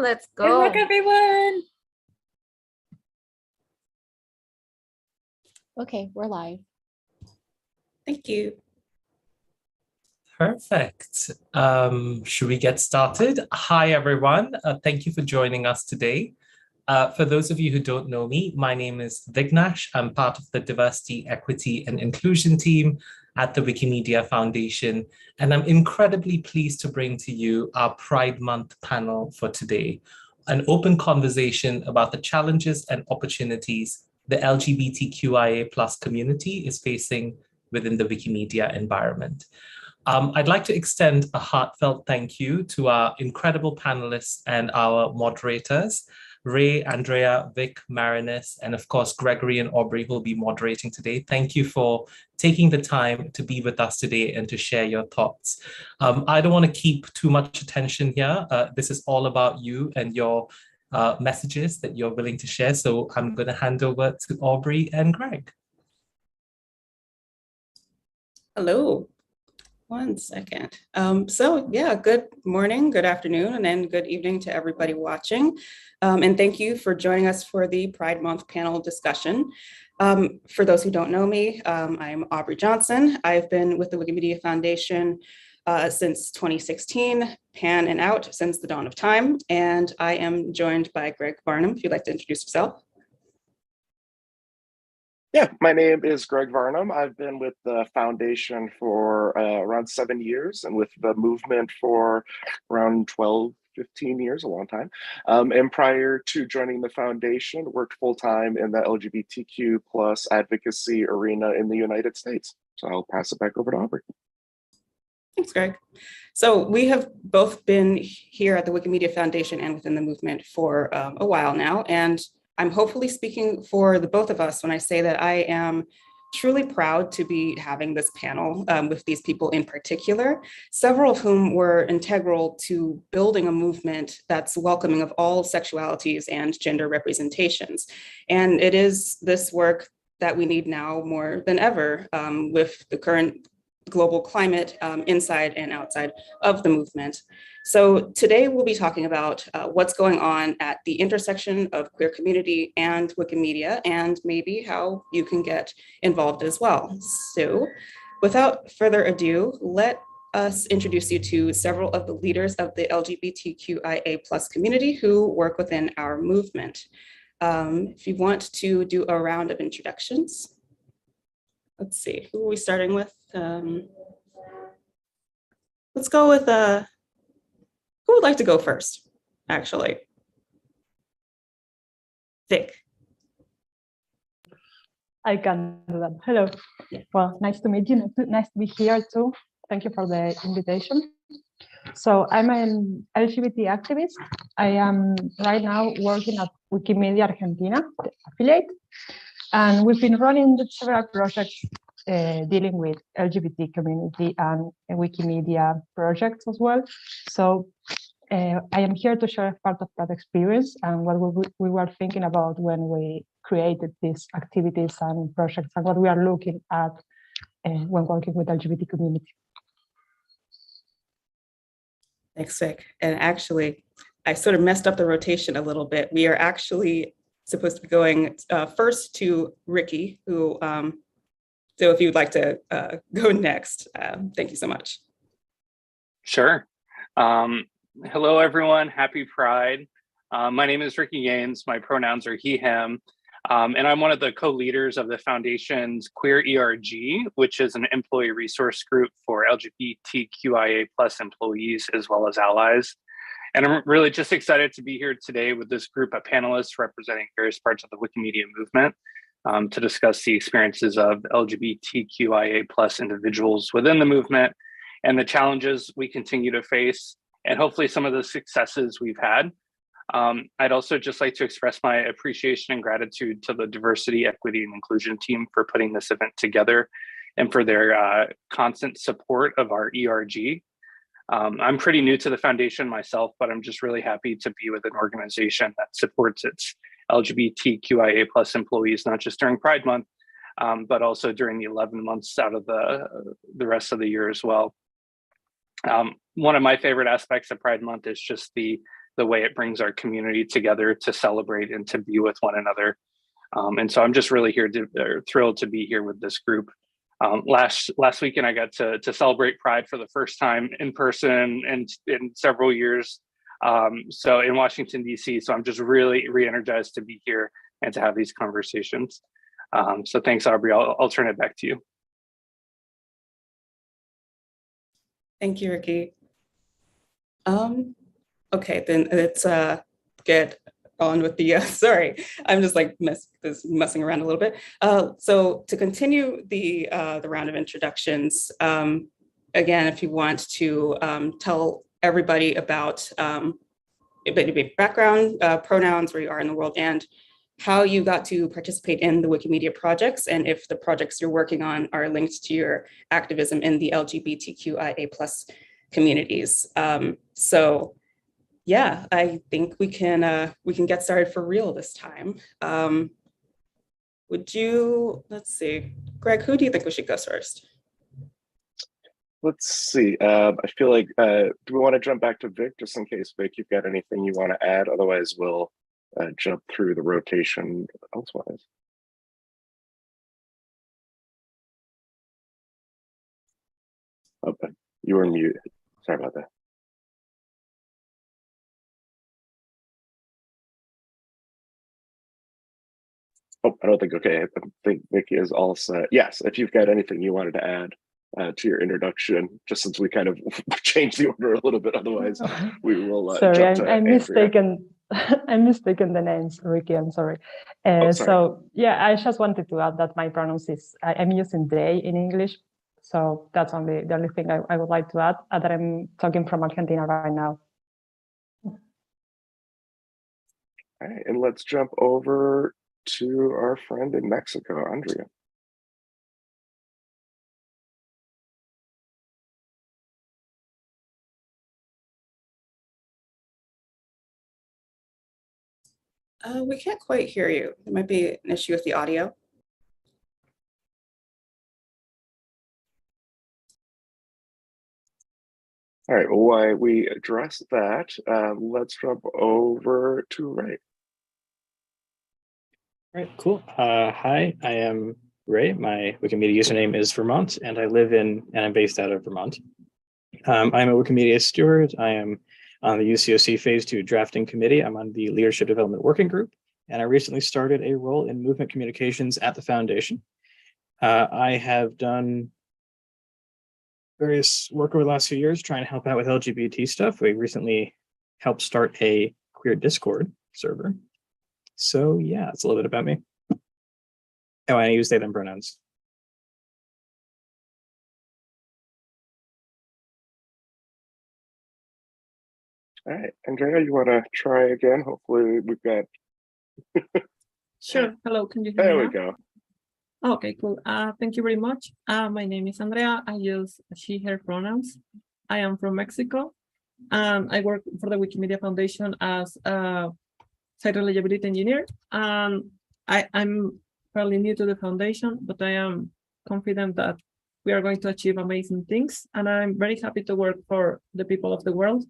Let's Good luck, go. everyone. Okay, we're live. Thank you. Perfect. Should we get started? Hi, everyone. Thank you for joining us today. For those of you who don't know me, my name is Vignash. I'm part of the Diversity, Equity, and Inclusion team at the Wikimedia Foundation, and I'm incredibly pleased to bring to you our Pride Month panel for today, an open conversation about the challenges and opportunities the LGBTQIA+ community is facing within the Wikimedia environment. I'd like to extend a heartfelt thank you to our incredible panelists and our moderators, Ray, Andrea, Vic, Marinus, and of course, Gregory and Aubrey, who will be moderating today. Thank you for taking the time to be with us today and to share your thoughts. I don't want to keep too much attention here. This is all about you and your messages that you're willing to share. So I'm going to hand over to Aubrey and Greg. Hello. One second. Good morning, good afternoon, and then good evening to everybody watching. And thank you for joining us for the Pride Month panel discussion. For those who don't know me, I'm Aubrey Johnson. I've been with the Wikimedia Foundation since 2016, pan and out since the dawn of time. And I am joined by Greg Varnum, if you'd like to introduce yourself. Yeah, my name is Greg Varnum. I've been with the foundation for around 7 years and with the movement for around 12, 15 years, a long time. And prior to joining the foundation, worked full-time in the LGBTQ plus advocacy arena in the United States. So I'll pass it back over to Aubrey. Thanks, Greg. So we have both been here at the Wikimedia Foundation and within the movement for a while now. And I'm hopefully speaking for the both of us when I say that I am truly proud to be having this panel with these people in particular, several of whom were integral to building a movement that's welcoming of all sexualities and gender representations. And it is this work that we need now more than ever with the current global climate inside and outside of the movement. So today we'll be talking about what's going on at the intersection of queer community and Wikimedia, and maybe how you can get involved as well. So without further ado, let us introduce you to several of the leaders of the LGBTQIA+ community who work within our movement. If you want to do a round of introductions. Let's see, who are we starting with? Let's go with, who would like to go first, actually? Vic. I can do that. Hello. Well, nice to meet you. Nice to be here too. Thank you for the invitation. So I'm an LGBT activist. I am right now working at Wikimedia Argentina, the affiliate. And we've been running several projects dealing with LGBT community and Wikimedia projects as well. So I am here to share part of that experience and what we were thinking about when we created these activities and projects and what we are looking at when working with LGBT community. Thanks, Vic. And actually, I sort of messed up the rotation a little bit. We are actually supposed to be going first to Ricky, who, so if you'd like to go next, thank you so much. Sure. Hello, everyone. Happy Pride. My name is Ricky Gaines. My pronouns are he, him. And I'm one of the co-leaders of the foundation's Queer ERG, which is an employee resource group for LGBTQIA+ employees as well as allies. And I'm really just excited to be here today with this group of panelists representing various parts of the Wikimedia movement to discuss the experiences of LGBTQIA+ individuals within the movement and the challenges we continue to face, and hopefully some of the successes we've had. I'd also just like to express my appreciation and gratitude to the Diversity, Equity, and Inclusion team for putting this event together and for their constant support of our ERG. I'm pretty new to the foundation myself, but I'm just really happy to be with an organization that supports its LGBTQIA+ employees, not just during Pride Month, but also during the 11 months out of the rest of the year as well. One of my favorite aspects of Pride Month is just the the way it brings our community together to celebrate and to be with one another. And so I'm just really thrilled to be here with this group. Last weekend, I got to celebrate Pride for the first time in person and in several years. So in Washington, D.C. So I'm just really re-energized to be here and to have these conversations. So thanks, Aubrey. I'll turn it back to you. Thank you, Ricky. Okay, then let's get on with the, sorry, I'm just like messing around a little bit. So to continue the round of introductions, again, if you want to tell everybody about background, pronouns, where you are in the world, and how you got to participate in the Wikimedia projects, and if the projects you're working on are linked to your activism in the LGBTQIA+ communities. So yeah, I think we can get started for real this time. Would you, let's see, Greg, who do you think we should go first? Let's see. I feel like, do we want to jump back to Vic, just in case, Vic, you've got anything you want to add? Otherwise, we'll jump through the rotation elsewise. Okay, you were muted. Sorry about that. Oh, I don't think, okay, I think Vicky is all set. Yes, if you've got anything you wanted to add to your introduction, just since we kind of changed the order a little bit, otherwise we will sorry, jump to I'm Andrea. mistaken. I'm mistaken the names, Ricky, I'm sorry. So yeah, I just wanted to add that my pronouns is, I'm using they in English. So that's the only thing I would like to add, that I'm talking from Argentina right now. All right, and let's jump over to our friend in Mexico, Andrea. We can't quite hear you. There might be an issue with the audio. All right, well, while we address that, let's jump over to Ray. All right, cool. Hi, I am Ray. My Wikimedia username is Vermont, and I'm based out of Vermont. I'm a Wikimedia steward. I am on the UCOC Phase 2 drafting committee. I'm on the Leadership Development Working Group, and I recently started a role in movement communications at the foundation. I have done various work over the last few years trying to help out with LGBT stuff. We recently helped start a queer Discord server. So yeah, it's a little bit about me. Oh, I use they, them pronouns. All right, Andrea, you want to try again? Hopefully we've got... Sure. Hello, can you hear me There we now? go. Okay, cool. Thank you very much. My name is Andrea. I use she, her pronouns. I am from Mexico. I work for the Wikimedia Foundation as a site reliability engineer. I'm fairly new to the foundation, but I am confident that we are going to achieve amazing things. And I'm very happy to work for the people of the world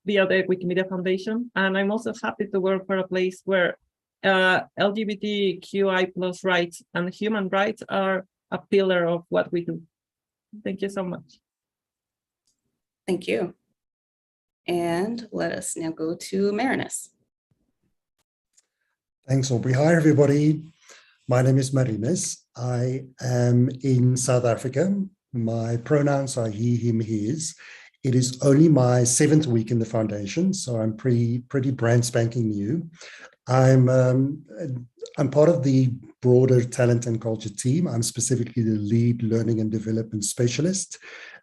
via the Wikimedia Foundation. And I'm also happy to work for a place where LGBTQI+ rights and human rights are a pillar of what we do. Thank you so much. Thank you. And let us now go to Marinus. Thanks, Aubrey. Hi, everybody. My name is Marinus. I am in South Africa. My pronouns are he, him, his. It is only my 7th week in the foundation, so I'm pretty brand spanking new. I'm part of the broader talent and culture team. I'm specifically the lead learning and development specialist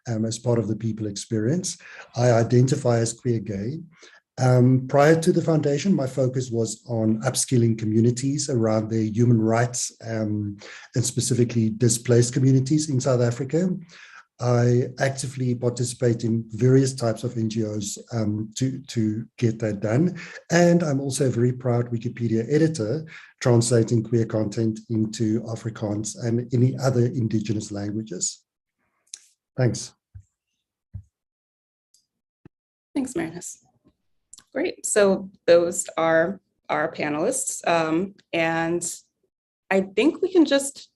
as part of the people experience. I identify as queer gay. Prior to the foundation, my focus was on upskilling communities around their human rights and specifically displaced communities in South Africa. I actively participate in various types of NGOs to get that done. And I'm also a very proud Wikipedia editor, translating queer content into Afrikaans and any other indigenous languages. Thanks. Thanks, Marinus. Great. So those are our panelists. And I think we can just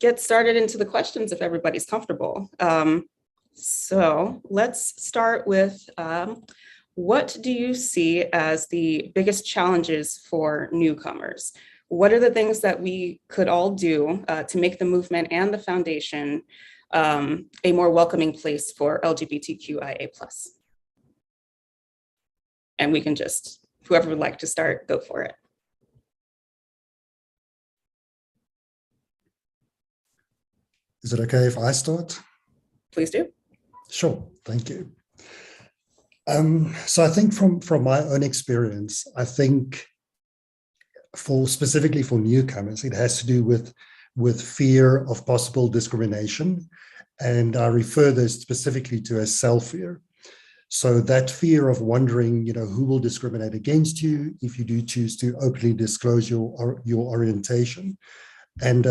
get started into the questions if everybody's comfortable. So let's start with what do you see as the biggest challenges for newcomers? What are the things that we could all do to make the movement and the foundation a more welcoming place for LGBTQIA+. And we can just, whoever would like to start, go for it. Is it okay if I start? Please do. Sure, thank you. So I think from my own experience, I think specifically for newcomers, it has to do with fear of possible discrimination. And I refer this specifically to as self-fear. So that fear of wondering, who will discriminate against you if you do choose to openly disclose your orientation. And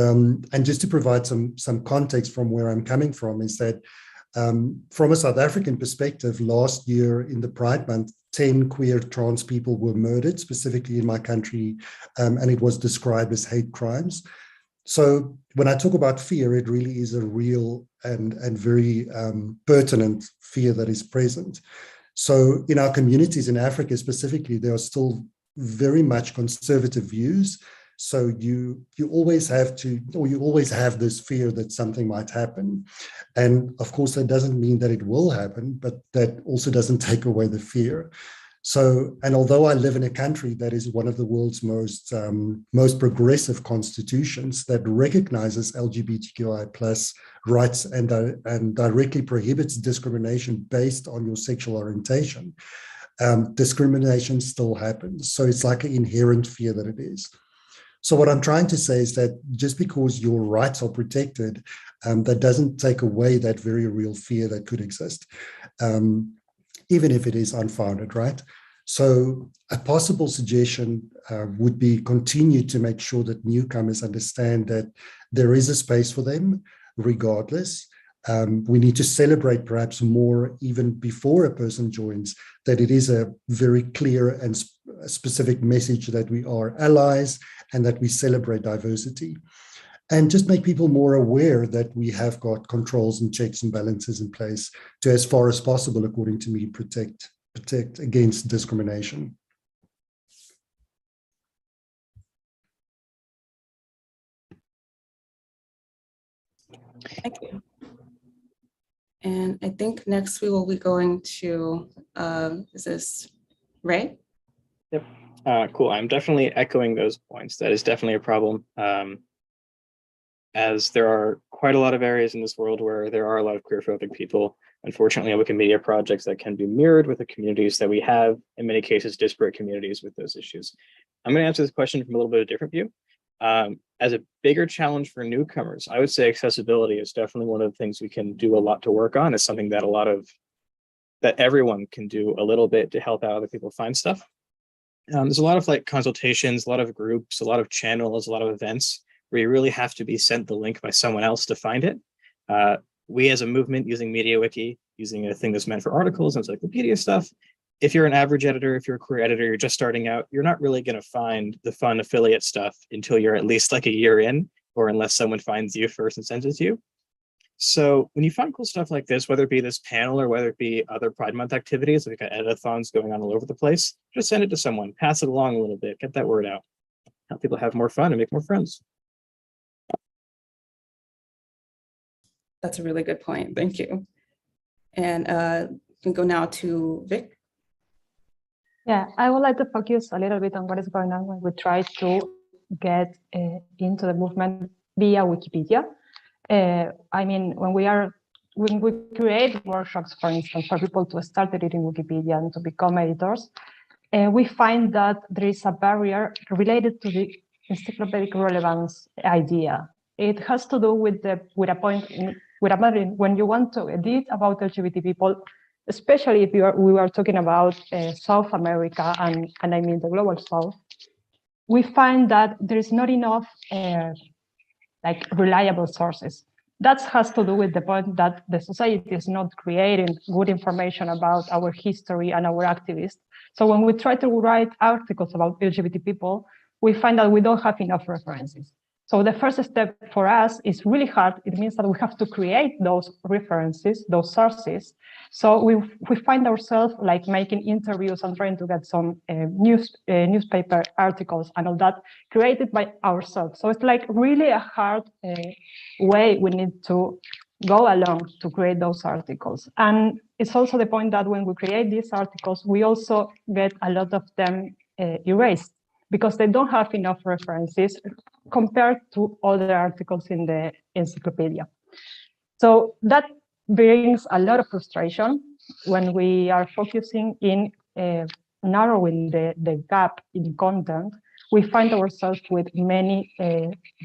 just to provide some context from where I'm coming from is that from a South African perspective, last year in the Pride Month, 10 queer trans people were murdered, specifically in my country, and it was described as hate crimes. So when I talk about fear, it really is a real and very pertinent fear that is present. So in our communities in Africa specifically, there are still very much conservative views. So you always have this fear that something might happen. And of course, that doesn't mean that it will happen, but that also doesn't take away the fear. So, and although I live in a country that is one of the world's most progressive constitutions that recognizes LGBTQI+ rights and directly prohibits discrimination based on your sexual orientation, discrimination still happens. So it's like an inherent fear that it is. So what I'm trying to say is that just because your rights are protected, that doesn't take away that very real fear that could exist, even if it is unfounded, right? So a possible suggestion would be continue to make sure that newcomers understand that there is a space for them regardless. We need to celebrate perhaps more even before a person joins, that it is a very clear and specific message that we are allies and that we celebrate diversity. And just make people more aware that we have got controls and checks and balances in place to, as far as possible, according to me, protect against discrimination. Thank you. And I think next we will be going to, is this Ray? Yep. Cool. I'm definitely echoing those points. That is definitely a problem. As there are quite a lot of areas in this world where there are a lot of queerphobic people. Unfortunately, Wikimedia projects that can be mirrored with the communities that we have, in many cases, disparate communities with those issues. I'm going to answer this question from a little bit of a different view. As a bigger challenge for newcomers, I would say accessibility is definitely one of the things we can do a lot to work on. It's something that that everyone can do a little bit to help out other people find stuff. There's a lot of consultations, a lot of groups, a lot of channels, a lot of events where you really have to be sent the link by someone else to find it. We as a movement using MediaWiki, using a thing that's meant for articles and encyclopedia stuff, if you're an average editor, if you're a queer editor, you're just starting out, you're not really going to find the fun affiliate stuff until you're at least a year in, or unless someone finds you first and sends it to you. So when you find cool stuff like this, whether it be this panel or whether it be other Pride Month activities, we've got editathons going on all over the place, just send it to someone, pass it along a little bit, get that word out, help people have more fun and make more friends. That's a really good point. Thank you. And we can go now to Vic. Yeah, I would like to focus a little bit on what is going on when we try to get into the movement via Wikipedia. I mean, when we create workshops, for instance, for people to start reading Wikipedia and to become editors, we find that there is a barrier related to the encyclopedic relevance idea. It has to do with a point when you want to edit about LGBT people, especially if we are talking about South America and I mean the global South. We find that there is not enough reliable sources. That has to do with the point that the society is not creating good information about our history and our activists. So when we try to write articles about LGBT people, we find that we don't have enough references. So the first step for us is really hard. It means that we have to create those references, those sources. So we find ourselves like making interviews and trying to get some newspaper articles and all that created by ourselves. So it's like really a hard way we need to go along to create those articles. And it's also the point that when we create these articles, we also get a lot of them erased, because they don't have enough references compared to other articles in the encyclopedia. So that brings a lot of frustration when we are focusing in narrowing the gap in content. We find ourselves with many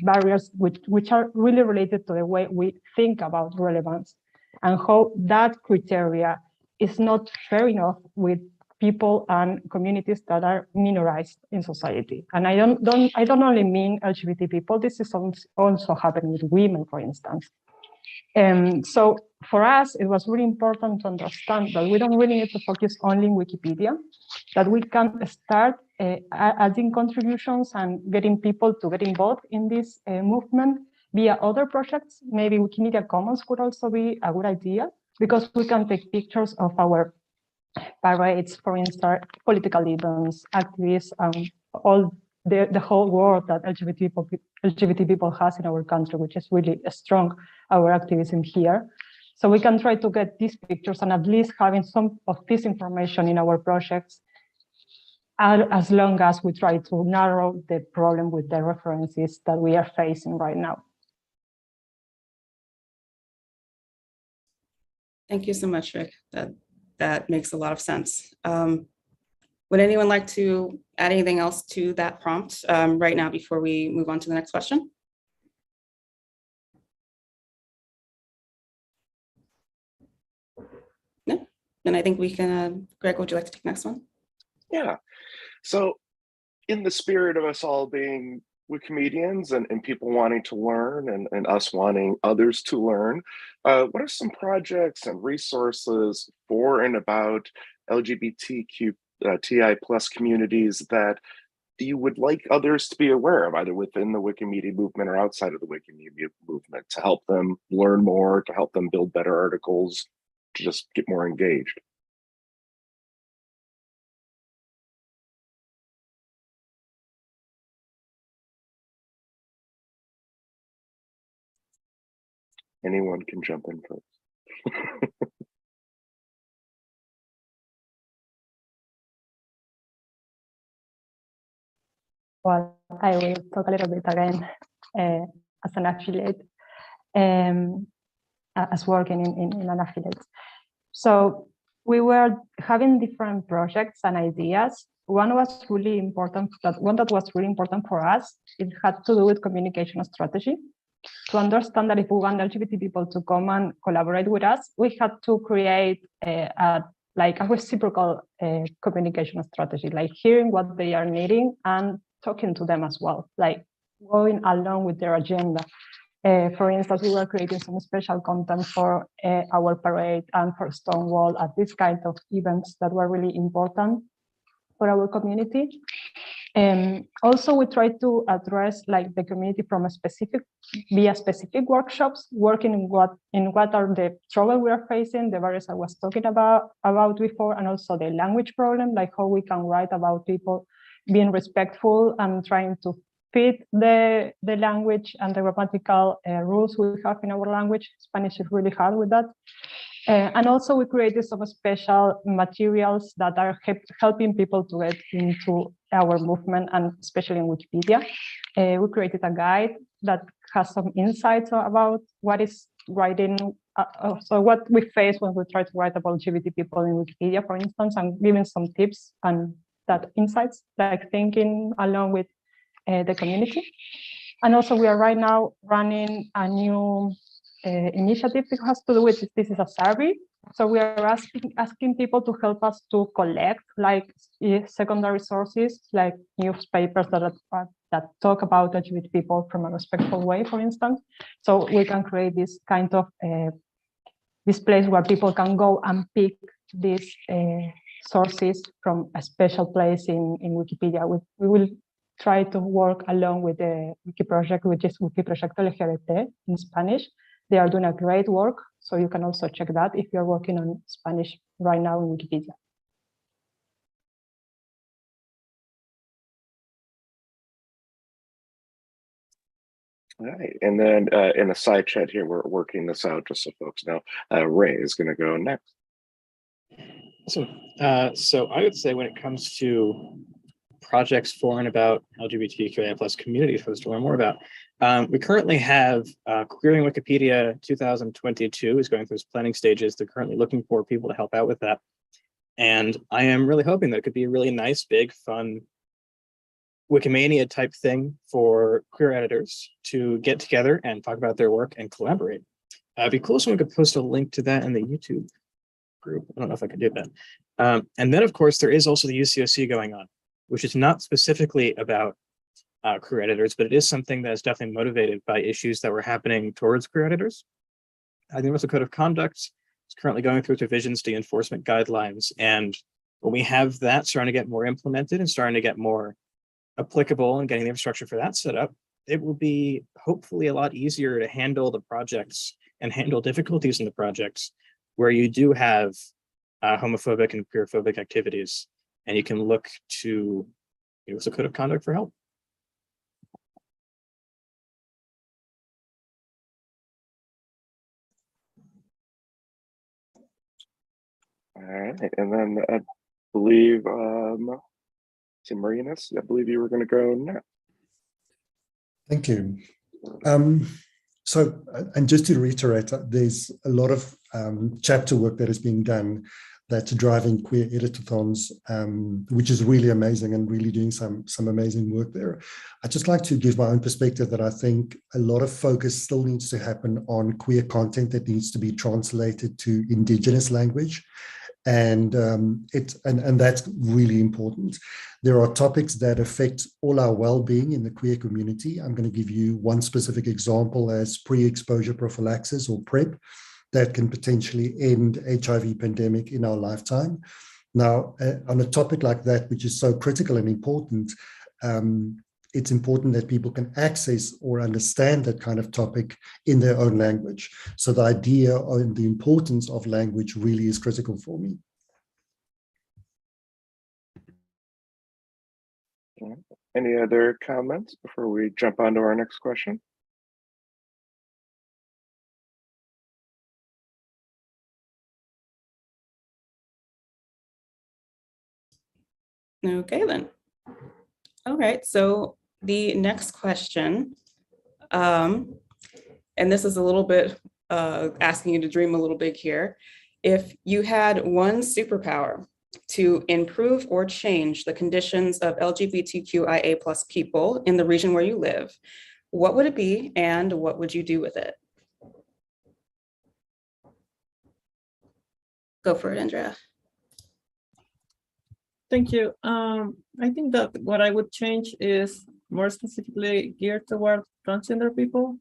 barriers which are really related to the way we think about relevance and how that criteria is not fair enough with people and communities that are minorized in society. And I don't only mean LGBT people, this is also happening with women, for instance. So for us, it was really important to understand that we don't really need to focus only in Wikipedia, that we can start adding contributions and getting people to get involved in this movement via other projects. Maybe Wikimedia Commons could also be a good idea, because we can take pictures of our parades, for instance, political events, activists, all the whole world that LGBT people has in our country, which is really strong, our activism here. So we can try to get these pictures and at least having some of this information in our projects, as long as we try to narrow the problem with the references that we are facing right now. Thank you so much, Rick. That makes a lot of sense. Would anyone like to add anything else to that prompt right now before we move on to the next question? No? Then I think we can, Greg, would you like to take the next one? Yeah. So in the spirit of us all being Wikimedians and people wanting to learn and us wanting others to learn, what are some projects and resources for and about LGBTQTI plus communities that you would like others to be aware of, either within the Wikimedia movement or outside of the Wikimedia movement, to help them learn more, to help them build better articles, to just get more engaged? Anyone can jump in first. Well, I will talk a little bit again as an affiliate, as working in an affiliate. So we were having different projects and ideas. One was really important, that was really important for us. It had to do with communication strategy. To understand that if we want LGBT people to come and collaborate with us, we had to create a reciprocal communication strategy, like hearing what they are needing and talking to them as well, like going along with their agenda. For instance, we were creating some special content for our parade and for Stonewall at this kind of events that were really important for our community. Also, we try to address like the community from via specific workshops, working in what are the trouble we are facing, the barriers I was talking about before, and also the language problem, like how we can write about people being respectful and trying to fit the language and the grammatical rules we have in our language. Spanish is really hard with that. And also we created some special materials that are helping people to get into our movement, and especially in Wikipedia. We created a guide that has some insights about what is writing, so what we face when we try to write about LGBT people in Wikipedia, for instance, and giving some tips and that insights, like thinking along with the community. And also we are right now running a new initiative that has to do with this is a survey. So we are asking people to help us to collect like secondary sources, like newspapers that talk about LGBT people from a respectful way, for instance. So we can create this kind of this place where people can go and pick these sources from a special place in Wikipedia. We will try to work along with the Wiki project, which is Wikiproyecto LGBT in Spanish. They are doing a great work, so you can also check that if you're working on Spanish right now in Wikipedia. All right, and then in the side chat here, we're working this out just so folks know. Ray is going to go next. Awesome. So I would say when it comes to projects for and about LGBTQIA plus communities for us to learn more about, we currently have Queering Wikipedia 2022 is going through its planning stages. They're currently looking for people to help out with that. And I am really hoping that it could be a really nice, big, fun Wikimania type thing for queer editors to get together and talk about their work and collaborate. It'd be cool if someone could post a link to that in the YouTube group. I don't know if I could do that. And then, of course, there is also the UCOC going on, which is not specifically about queer editors, but it is something that is definitely motivated by issues that were happening towards queer editors. The Universal Code of Conduct is currently going through its revisions to enforcement guidelines. And when we have that starting to get more implemented and starting to get more applicable and getting the infrastructure for that set up, it will be hopefully a lot easier to handle the projects and handle difficulties in the projects where you do have homophobic and queerphobic activities, and you can look to Universal Code of Conduct for help. All right, and then I believe Tim Marinas, I believe you were going to go next. Thank you. So, and just to reiterate, there's a lot of chapter work that is being done that's driving queer editathons, which is really amazing and really doing some amazing work there. I'd just like to give my own perspective that I think a lot of focus still needs to happen on queer content that needs to be translated to Indigenous language. And that's really important. There are topics that affect all our well-being in the queer community. I'm going to give you one specific example as pre-exposure prophylaxis, or PrEP, that can potentially end HIV pandemic in our lifetime. Now, on a topic like that, which is so critical and important, it's important that people can access or understand that kind of topic in their own language. So the idea and the importance of language really is critical for me. Any other comments before we jump on to our next question? Okay, then. All right, so the next question, and this is a little bit asking you to dream a little big here. If you had one superpower to improve or change the conditions of LGBTQIA+ people in the region where you live, what would it be and what would you do with it? Go for it, Andrea. Thank you. I think that what I would change is more specifically geared toward transgender people.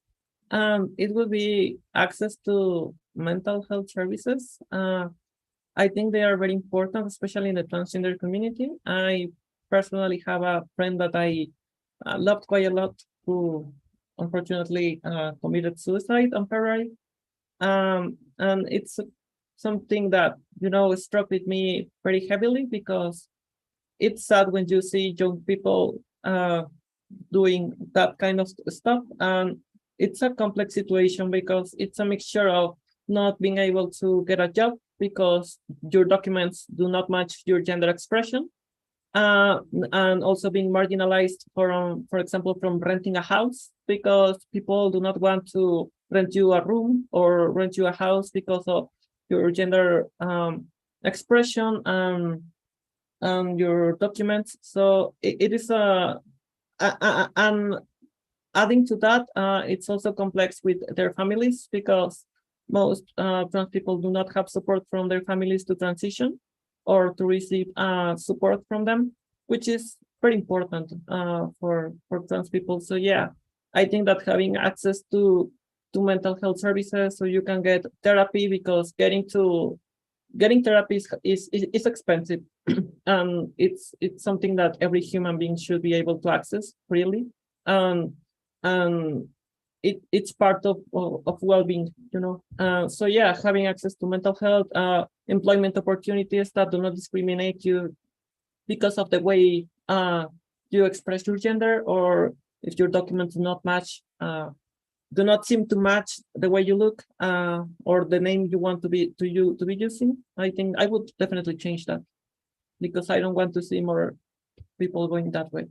It would be access to mental health services. I think they are very important, especially in the transgender community. I personally have a friend that I loved quite a lot who unfortunately committed suicide on February. And it's something that, struck with me very heavily, because it's sad when you see young people doing that kind of stuff. And it's a complex situation because it's a mixture of not being able to get a job because your documents do not match your gender expression, and also being marginalized from, for example, from renting a house, because people do not want to rent you a room or rent you a house because of your gender expression and your documents. So it is and adding to that, it's also complex with their families, because most trans people do not have support from their families to transition or to receive support from them, which is very important for trans people. So yeah, I think that having access to mental health services, so you can get therapy, because getting therapy is expensive. It's something that every human being should be able to access freely. And it's part of well-being, you know. So yeah, having access to mental health, employment opportunities that do not discriminate you because of the way you express your gender, or if your documents do not match, do not seem to match the way you look, or the name you want to be using. I think I would definitely change that, because I don't want to see more people going that way.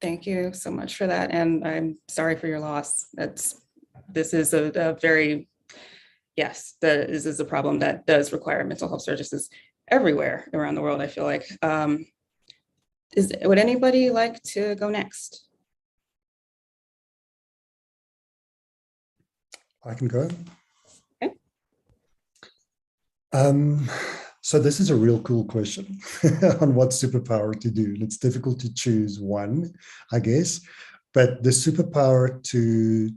Thank you so much for that. And I'm sorry for your loss. This is a very, yes, this is a problem that does require mental health services everywhere around the world, I feel like. Would anybody like to go next? I can go. Okay. So this is a real cool question on what superpower to do. And it's difficult to choose one, I guess, but the superpower to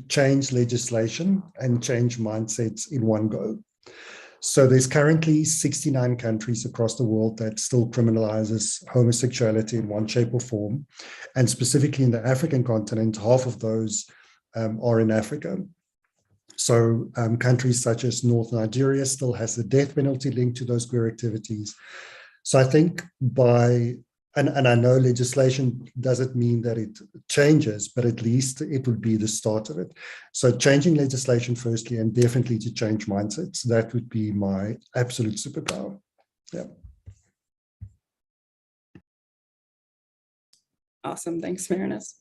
change legislation and change mindsets in one go. So there's currently 69 countries across the world that still criminalizes homosexuality in one shape or form. And specifically in the African continent, half of those are in Africa. So countries such as North Nigeria still has the death penalty linked to those queer activities. So I think and I know legislation doesn't mean that it changes, but at least it would be the start of it. So changing legislation firstly, and definitely to change mindsets, that would be my absolute superpower. Yeah. Awesome, thanks, Marinus.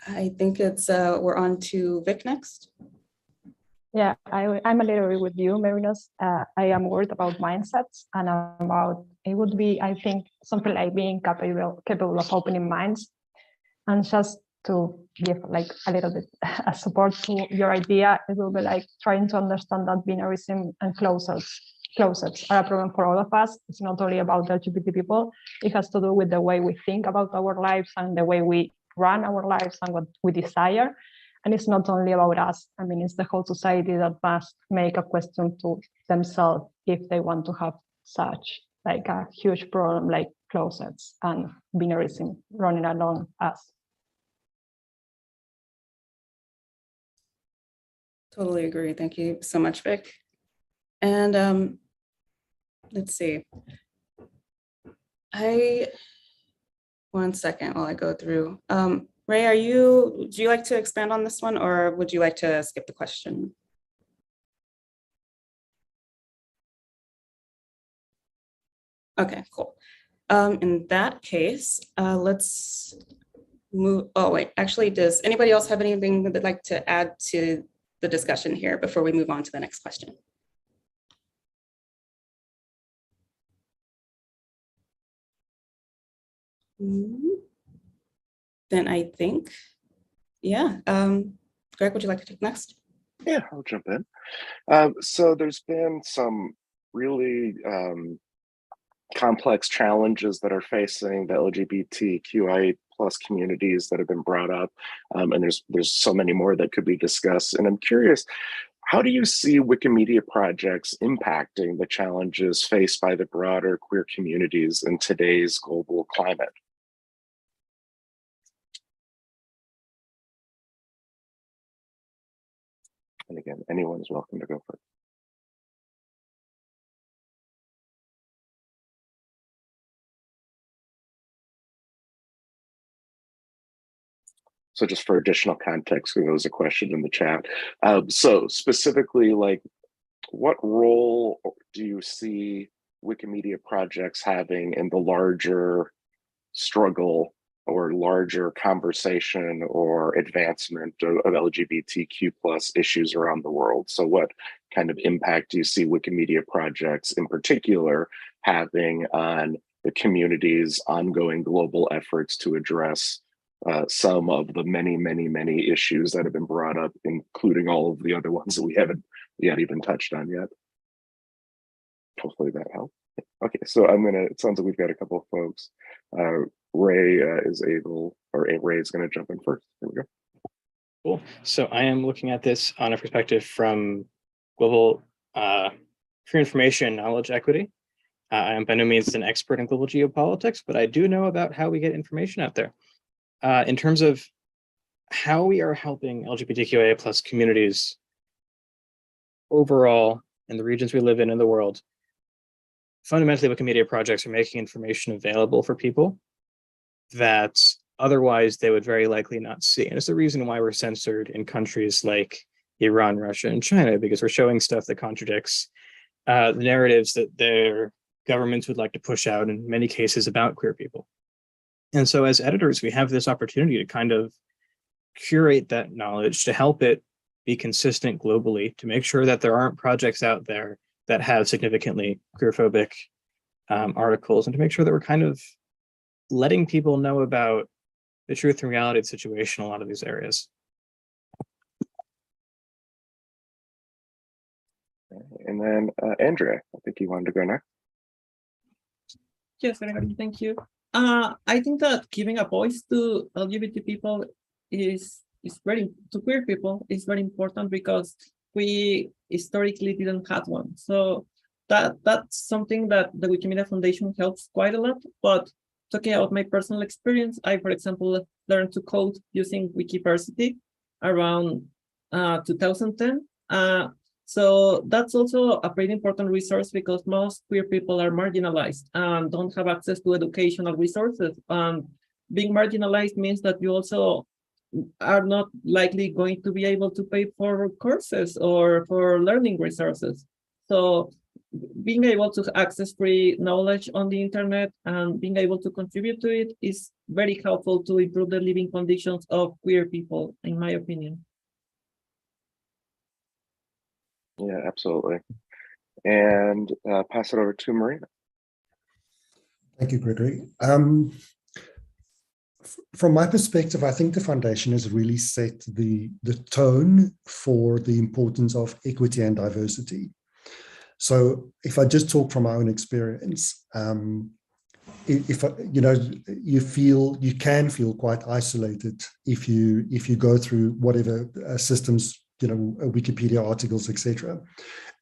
I think it's, we're on to Vic next. Yeah, I'm a little bit with you, Marinus. I am worried about mindsets and about, it would be, I think, something like being capable of opening minds. And just to give like a little bit of support to your idea, it will be like trying to understand that binarism and closets are a problem for all of us. It's not only about LGBT people. It has to do with the way we think about our lives and the way we run our lives and what we desire. And it's not only about us. I mean, it's the whole society that must make a question to themselves if they want to have such like a huge problem like closets and binarism running along us. Totally agree. Thank you so much, Vic. And let's see. One second while I go through. Ray, do you like to expand on this one, or would you like to skip the question? Okay, cool. In that case, let's move. Oh, wait, actually, does anybody else have anything that they'd like to add to the discussion here before we move on to the next question? Then I think, yeah. Greg, would you like to take next? Yeah, I'll jump in. So there's been some really complex challenges that are facing the LGBTQI+ communities that have been brought up, and there's so many more that could be discussed. And I'm curious, how do you see Wikimedia projects impacting the challenges faced by the broader queer communities in today's global climate? And again, anyone is welcome to go first. So just for additional context, there was a question in the chat. So specifically, like, what role do you see Wikimedia projects having in the larger struggle or larger conversation or advancement of LGBTQ+ issues around the world? So what kind of impact do you see Wikimedia projects in particular having on the community's ongoing global efforts to address some of the many issues that have been brought up, including all of the other ones that we haven't yet even touched on yet? Hopefully that helped. Okay, so it sounds like we've got a couple of folks. Ray is able, or Ray is going to jump in first. Here we go. Cool. So I am looking at this on a perspective from global free information knowledge equity. I am by no means an expert in global geopolitics, but I do know about how we get information out there. In terms of how we are helping LGBTQIA plus communities overall in the regions we live in the world, fundamentally Wikimedia projects are making information available for people that otherwise they would very likely not see. And it's the reason why we're censored in countries like Iran, Russia, and China, because we're showing stuff that contradicts the narratives that their governments would like to push out in many cases about queer people. And so as editors, we have this opportunity to kind of curate that knowledge, to help it be consistent globally, to make sure that there aren't projects out there that have significantly queerphobic articles, and to make sure that we're kind of letting people know about the truth and reality of the situation in a lot of these areas. And then Andrea, I think you wanted to go next. Yes, Gregory, thank you. I think that giving a voice to LGBT people is very, to queer people, is very important because we historically didn't have one. So that's something that the Wikimedia Foundation helps quite a lot. But talking about my personal experience, I, for example, learned to code using Wikiversity around 2010. So that's also a pretty important resource because most queer people are marginalized and don't have access to educational resources. Being marginalized means that you also are not likely going to be able to pay for courses or for learning resources. So being able to access free knowledge on the internet and being able to contribute to it is very helpful to improve the living conditions of queer people, in my opinion. Yeah, absolutely. And pass it over to Marina. Thank you, Gregory. From my perspective, I think the foundation has really set the tone for the importance of equity and diversity. So if I just talk from my own experience, if you can feel quite isolated if you go through whatever systems, Wikipedia articles, etc.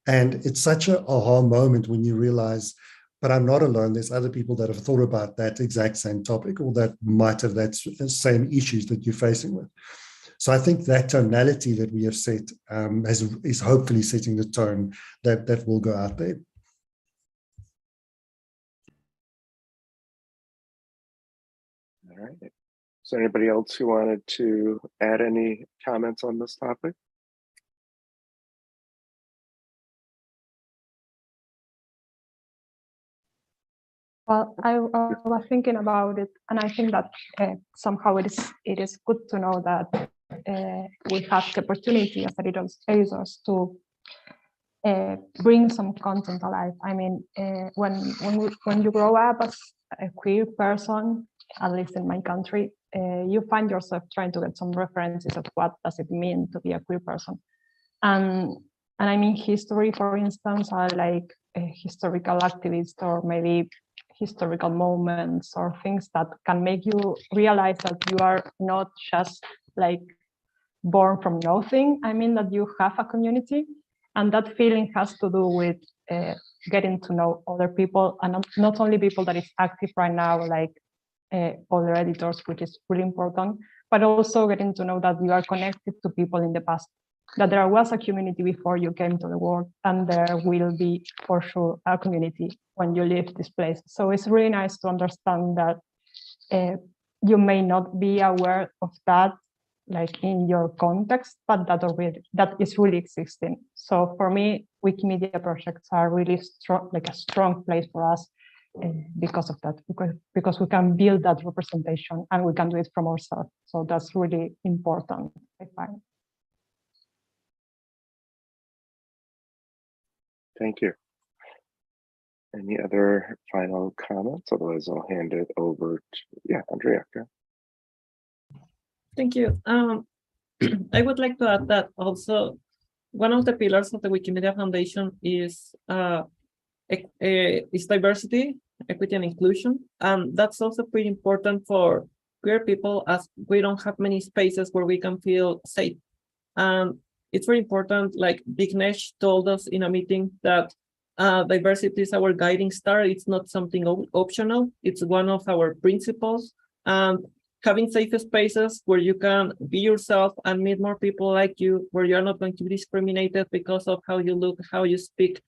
And it's such an aha moment when you realize, but I'm not alone. There's other people that have thought about that exact same topic or that might have that same issues that you're facing with. So I think that tonality that we have set is hopefully setting the tone that will go out there. All right. Is there anybody else who wanted to add any comments on this topic? Well, I was thinking about it, and I think that somehow it is good to know that we have the opportunity as editors to bring some content alive. I mean, when you grow up as a queer person, at least in my country, you find yourself trying to get some references of what does it mean to be a queer person, and I mean, history, for instance, are like a historical activist or maybe historical moments or things that can make you realize that you are not just like born from nothing. I mean, that you have a community, and that feeling has to do with getting to know other people, and not only people that is active right now, like other editors, which is really important, but also getting to know that you are connected to people in the past, that there was a community before you came to the world, and there will be for sure a community when you leave this place. So it's really nice to understand that you may not be aware of that like in your context, but that is really existing. So for me, Wikimedia projects are really strong, like a strong place for us because of that, because we can build that representation and we can do it from ourselves. So that's really important, I find. Thank you. Any other final comments? Otherwise, I'll hand it over to, Andrea. Thank you. I would like to add that also one of the pillars of the Wikimedia Foundation is diversity, equity, and inclusion. That's also pretty important for queer people, as we don't have many spaces where we can feel safe. It's very important, like Vignesh told us in a meeting, that diversity is our guiding star. It's not something optional. It's one of our principles. Having safe spaces where you can be yourself and meet more people like you, where you're not going to be discriminated because of how you look, how you speak,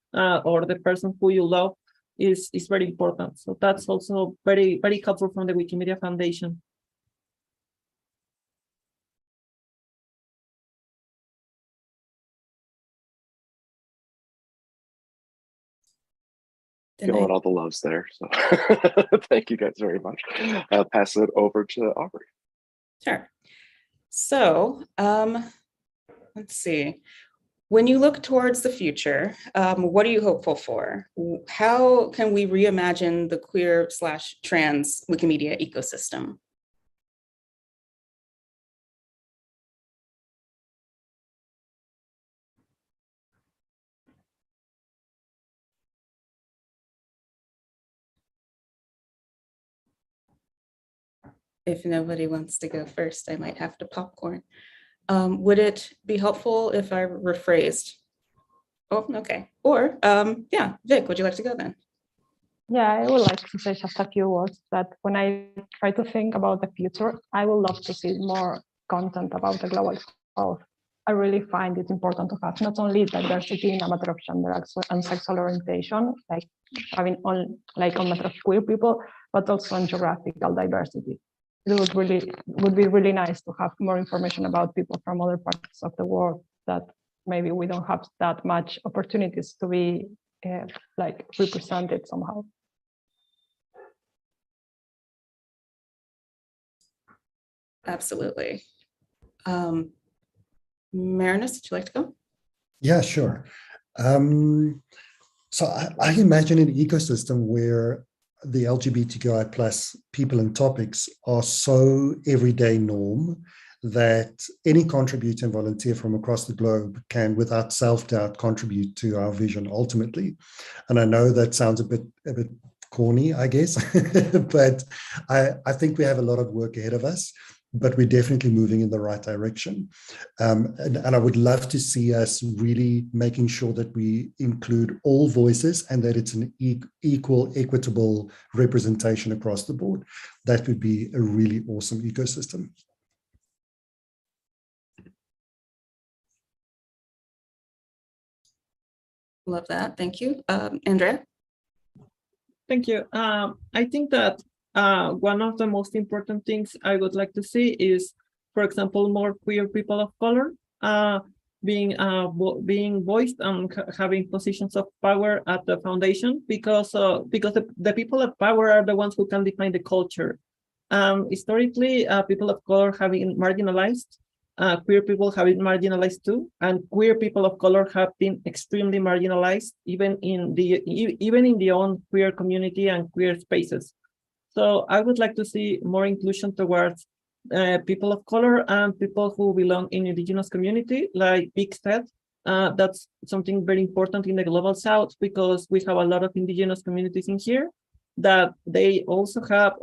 or the person who you love, is very important. So that's also very, very helpful from the Wikimedia Foundation. Feeling all the loves there. So thank you guys very much. I'll pass it over to Aubrey. Sure. So let's see. When you look towards the future, what are you hopeful for? How can we reimagine the queer/trans Wikimedia ecosystem? If nobody wants to go first, I might have to popcorn. Would it be helpful if I rephrased? Oh, okay. Or yeah, Vic, would you like to go then? Yeah, I would like to say just a few words that when I try to think about the future, I would love to see more content about the global south. I really find it important to have not only diversity in a matter of gender and sexual orientation, like having on matter of queer people, but also on geographical diversity. It would be really nice to have more information about people from other parts of the world that maybe we don't have that much opportunities to be represented somehow. Absolutely. Marinus, would you like to go? Yeah, sure. So I imagine an ecosystem where the LGBTQI plus people and topics are so everyday norm that any contributor and volunteer from across the globe can, without self-doubt, contribute to our vision ultimately. And I know that sounds a bit corny, I guess, but I think we have a lot of work ahead of us, but we're definitely moving in the right direction. And I would love to see us really making sure that we include all voices and that it's an equal, equitable representation across the board. That would be a really awesome ecosystem. Love that. Thank you. Andrea? Thank you. I think that one of the most important things I would like to see is, for example, more queer people of color being voiced and having positions of power at the foundation, because the people of power are the ones who can define the culture. Historically, people of color have been marginalized. Queer people have been marginalized too, and queer people of color have been extremely marginalized, even in the own queer community and queer spaces. So I would like to see more inclusion towards people of color and people who belong in indigenous community, like Vic said. That's something very important in the Global South, because we have a lot of indigenous communities in here that they also have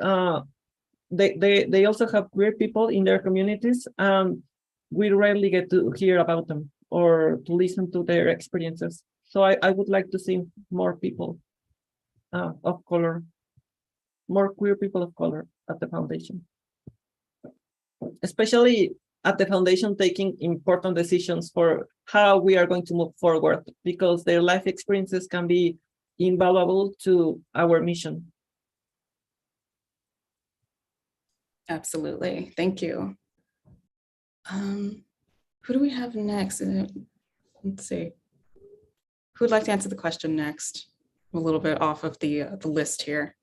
they also have queer people in their communities. We rarely get to hear about them or to listen to their experiences. So I would like to see more people of color, more queer people of color at the foundation, especially at the foundation taking important decisions for how we are going to move forward, because their life experiences can be invaluable to our mission. Absolutely. Thank you. Who do we have next? Let's see. Who would like to answer the question next? I'm a little bit off of the list here.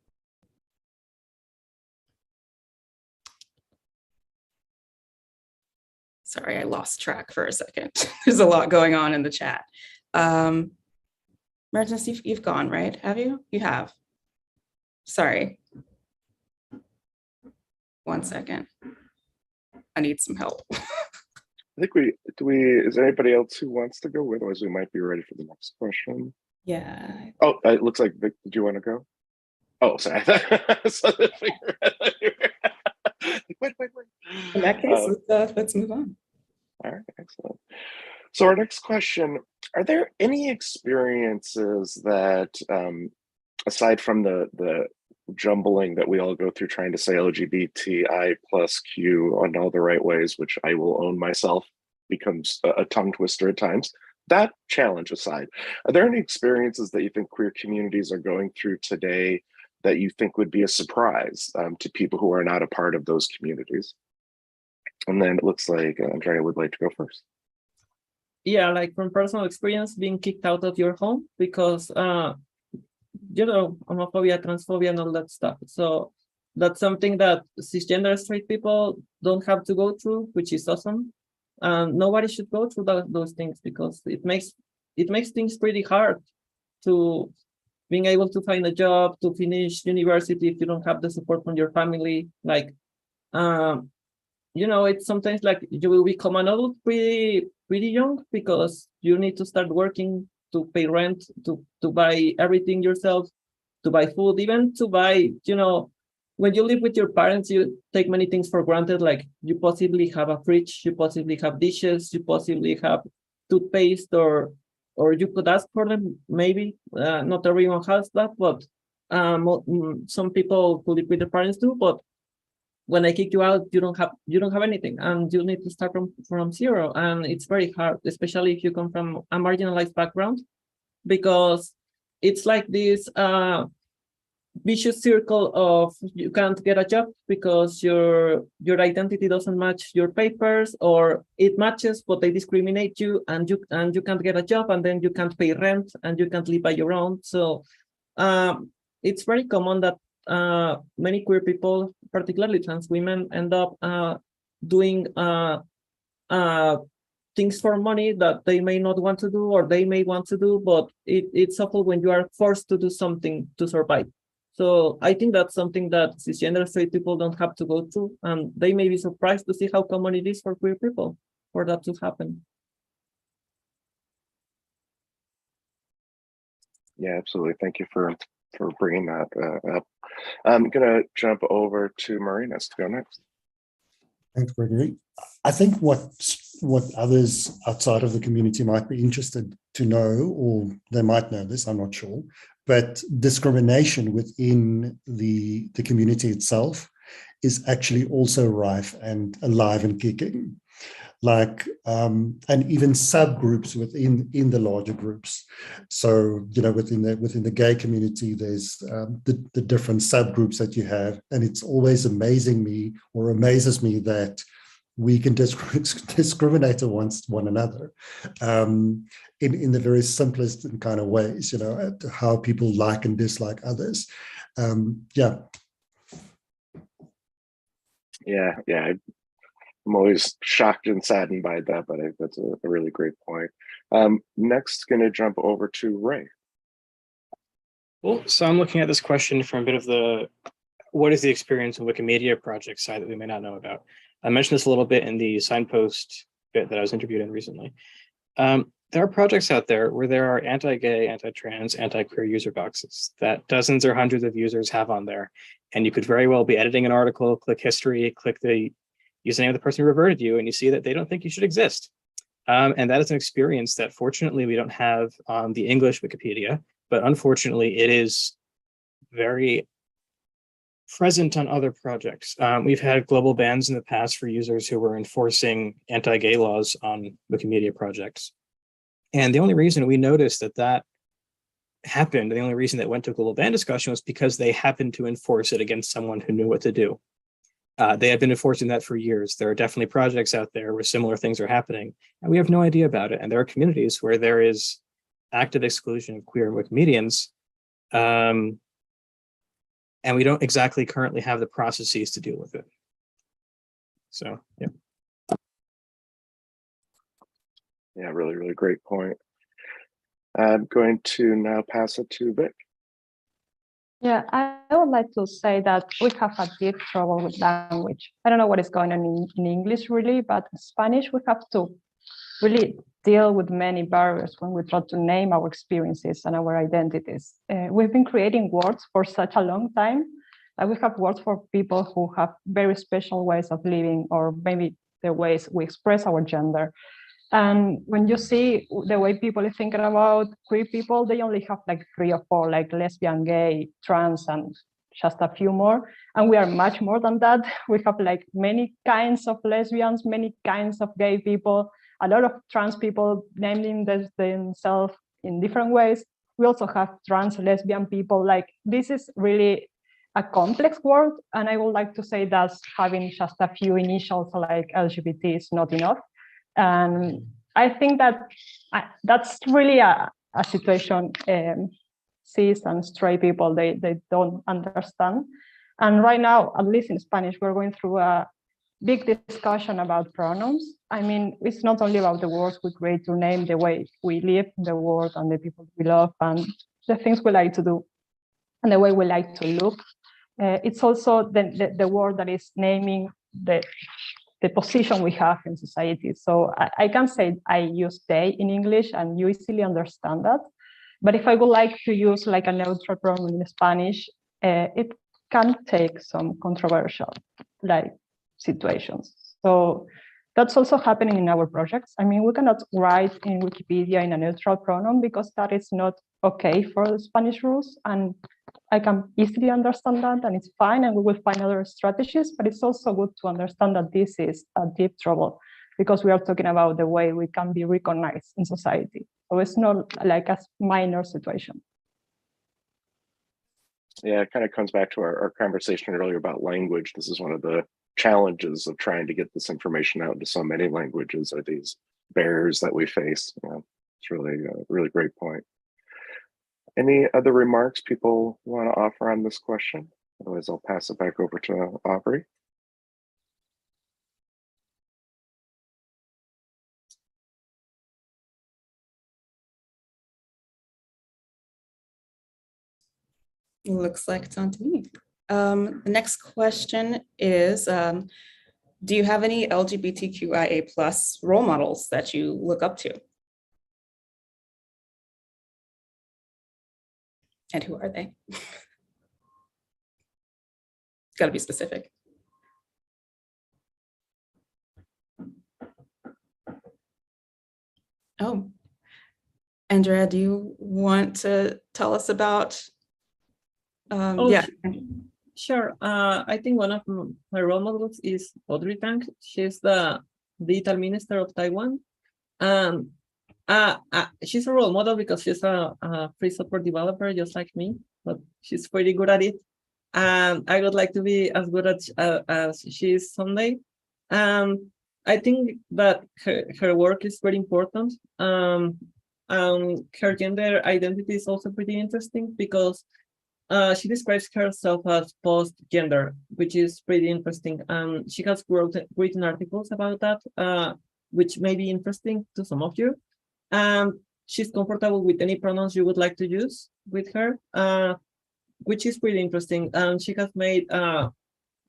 Sorry, I lost track for a second. There's a lot going on in the chat. Martinus, you've gone, right? Have you? You have. Sorry. One second. I need some help. I think is there anybody else who wants to go? Otherwise, we might be ready for the next question. Yeah. Oh, it looks like Vic, did you want to go? Oh, sorry. I saw the finger. Wait. In that case, Um, let's move on. all right, excellent. So our next question, are there any experiences that, aside from the jumbling that we all go through trying to say LGBTI plus Q in all the right ways, which I will own myself, becomes a tongue twister at times. That challenge aside, are there any experiences that you think queer communities are going through today that you think would be a surprise to people who are not a part of those communities? And then it looks like Andrea would like to go first. Yeah, like from personal experience, being kicked out of your home because homophobia, transphobia, and all that stuff. So that's something that cisgender straight people don't have to go through, which is awesome. Nobody should go through those things because it makes things pretty hard to being able to find a job, to finish university if you don't have the support from your family. Like, it's sometimes like you will become an adult pretty young because you need to start working to pay rent, to buy everything yourself, to buy food, even to buy, when you live with your parents, you take many things for granted, like you possibly have a fridge, you possibly have dishes, you possibly have toothpaste, or you could ask for them, maybe. Not everyone has that, but some people who live with their parents do, but when they kick you out, you don't have anything, and you need to start from zero. And it's very hard, especially if you come from a marginalized background, because it's like this vicious circle of you can't get a job because your identity doesn't match your papers, or it matches but they discriminate you, and you can't get a job, and then you can't pay rent, and you can't live by your own. So it's very common that many queer people, particularly trans women, end up doing things for money that they may not want to do, or they may want to do, but it's awful when you are forced to do something to survive. So I think that's something that cisgender straight people don't have to go through, and they may be surprised to see how common it is for queer people for that to happen. Yeah, absolutely. Thank you for bringing that up. I'm gonna jump over to Marinas to go next. Thanks, Gregory. I think what others outside of the community might be interested to know, or they might know this, I'm not sure, but discrimination within the community itself is actually also rife and alive and kicking. Like, and even subgroups within the larger groups. So, within the gay community, there's the different subgroups that you have, and it's always amazes me that we can discriminate against one another in the very simplest kind of ways, how people like and dislike others. Yeah. I'm always shocked and saddened by that, but I think that's a really great point. Next, going to jump over to Ray. Cool. So I'm looking at this question from a bit of what is the experience in Wikimedia project side that we may not know about? I mentioned this a little bit in the signpost bit that I was interviewed in recently. There are projects out there where there are anti-gay, anti-trans, anti-queer user boxes that dozens or hundreds of users have on there. And you could very well be editing an article, click history, click the username of the person who reverted you, and you see that they don't think you should exist. And that is an experience that fortunately we don't have on the English Wikipedia, but unfortunately it is very present on other projects. We've had global bans in the past for users who were enforcing anti-gay laws on Wikimedia projects. And the only reason we noticed that happened, the only reason that went to a global ban discussion was because they happened to enforce it against someone who knew what to do. They have been enforcing that for years. There are definitely projects out there where similar things are happening, and we have no idea about it. And there are communities where there is active exclusion of queer Wikimedians, and we don't exactly currently have the processes to deal with it. So, yeah. Yeah, really, really great point. I'm going to now pass it to Vic. Yeah, I would like to say that we have a deep trouble with language. I don't know what is going on in English really, but in Spanish, we have to really deal with many barriers when we try to name our experiences and our identities. We've been creating words for such a long time Like we have words for people who have very special ways of living, or maybe the ways we express our gender. And when you see the way people are thinking about queer people, they only have like 3 or 4, like lesbian, gay, trans, and just a few more. And we are much more than that. We have like many kinds of lesbians, many kinds of gay people, a lot of trans people naming themselves in different ways. We also have trans lesbian people. Like this is really a complex world. And I would like to say that having just a few initials like LGBT is not enough. And I think that that's really a situation cis and straight people, they don't understand. And right now, at least in Spanish, we're going through a big discussion about pronouns. I mean, it's not only about the words we create to name the way we live in the world and the people we love and the things we like to do and the way we like to look. It's also the word that is naming the position we have in society. So I can say I use they in English and you easily understand that. But if I would like to use like a neutral pronoun in Spanish, it can take some controversial like situations. So that's also happening in our projects. I mean, we cannot write in Wikipedia in a neutral pronoun because that is not okay for the Spanish rules. And I can easily understand that, and it's fine, and we will find other strategies, but it's also good to understand that this is a deep trouble because we are talking about the way we can be recognized in society. So it's not like a minor situation. Yeah, it kind of comes back to our conversation earlier about language. This is one of the challenges of trying to get this information out into so many languages, are these barriers that we face. You know, it's really a really great point. Any other remarks people want to offer on this question? Otherwise, I'll pass it back over to Aubrey. Looks like it's on to me. The next question is, do you have any LGBTQIA+ role models that you look up to? And who are they? Got to be specific. Oh, Andrea, do you want to tell us about? Yeah. Sure. I think one of my role models is Audrey Tang. She's the digital minister of Taiwan. She's a role model because she's a free software developer just like me, but she's pretty good at it. And I would like to be as good as she is someday. I think that her work is very important. Her gender identity is also pretty interesting because she describes herself as post-gender, which is pretty interesting. She has written articles about that, which may be interesting to some of you. She's comfortable with any pronouns you would like to use with her, which is pretty interesting. She has made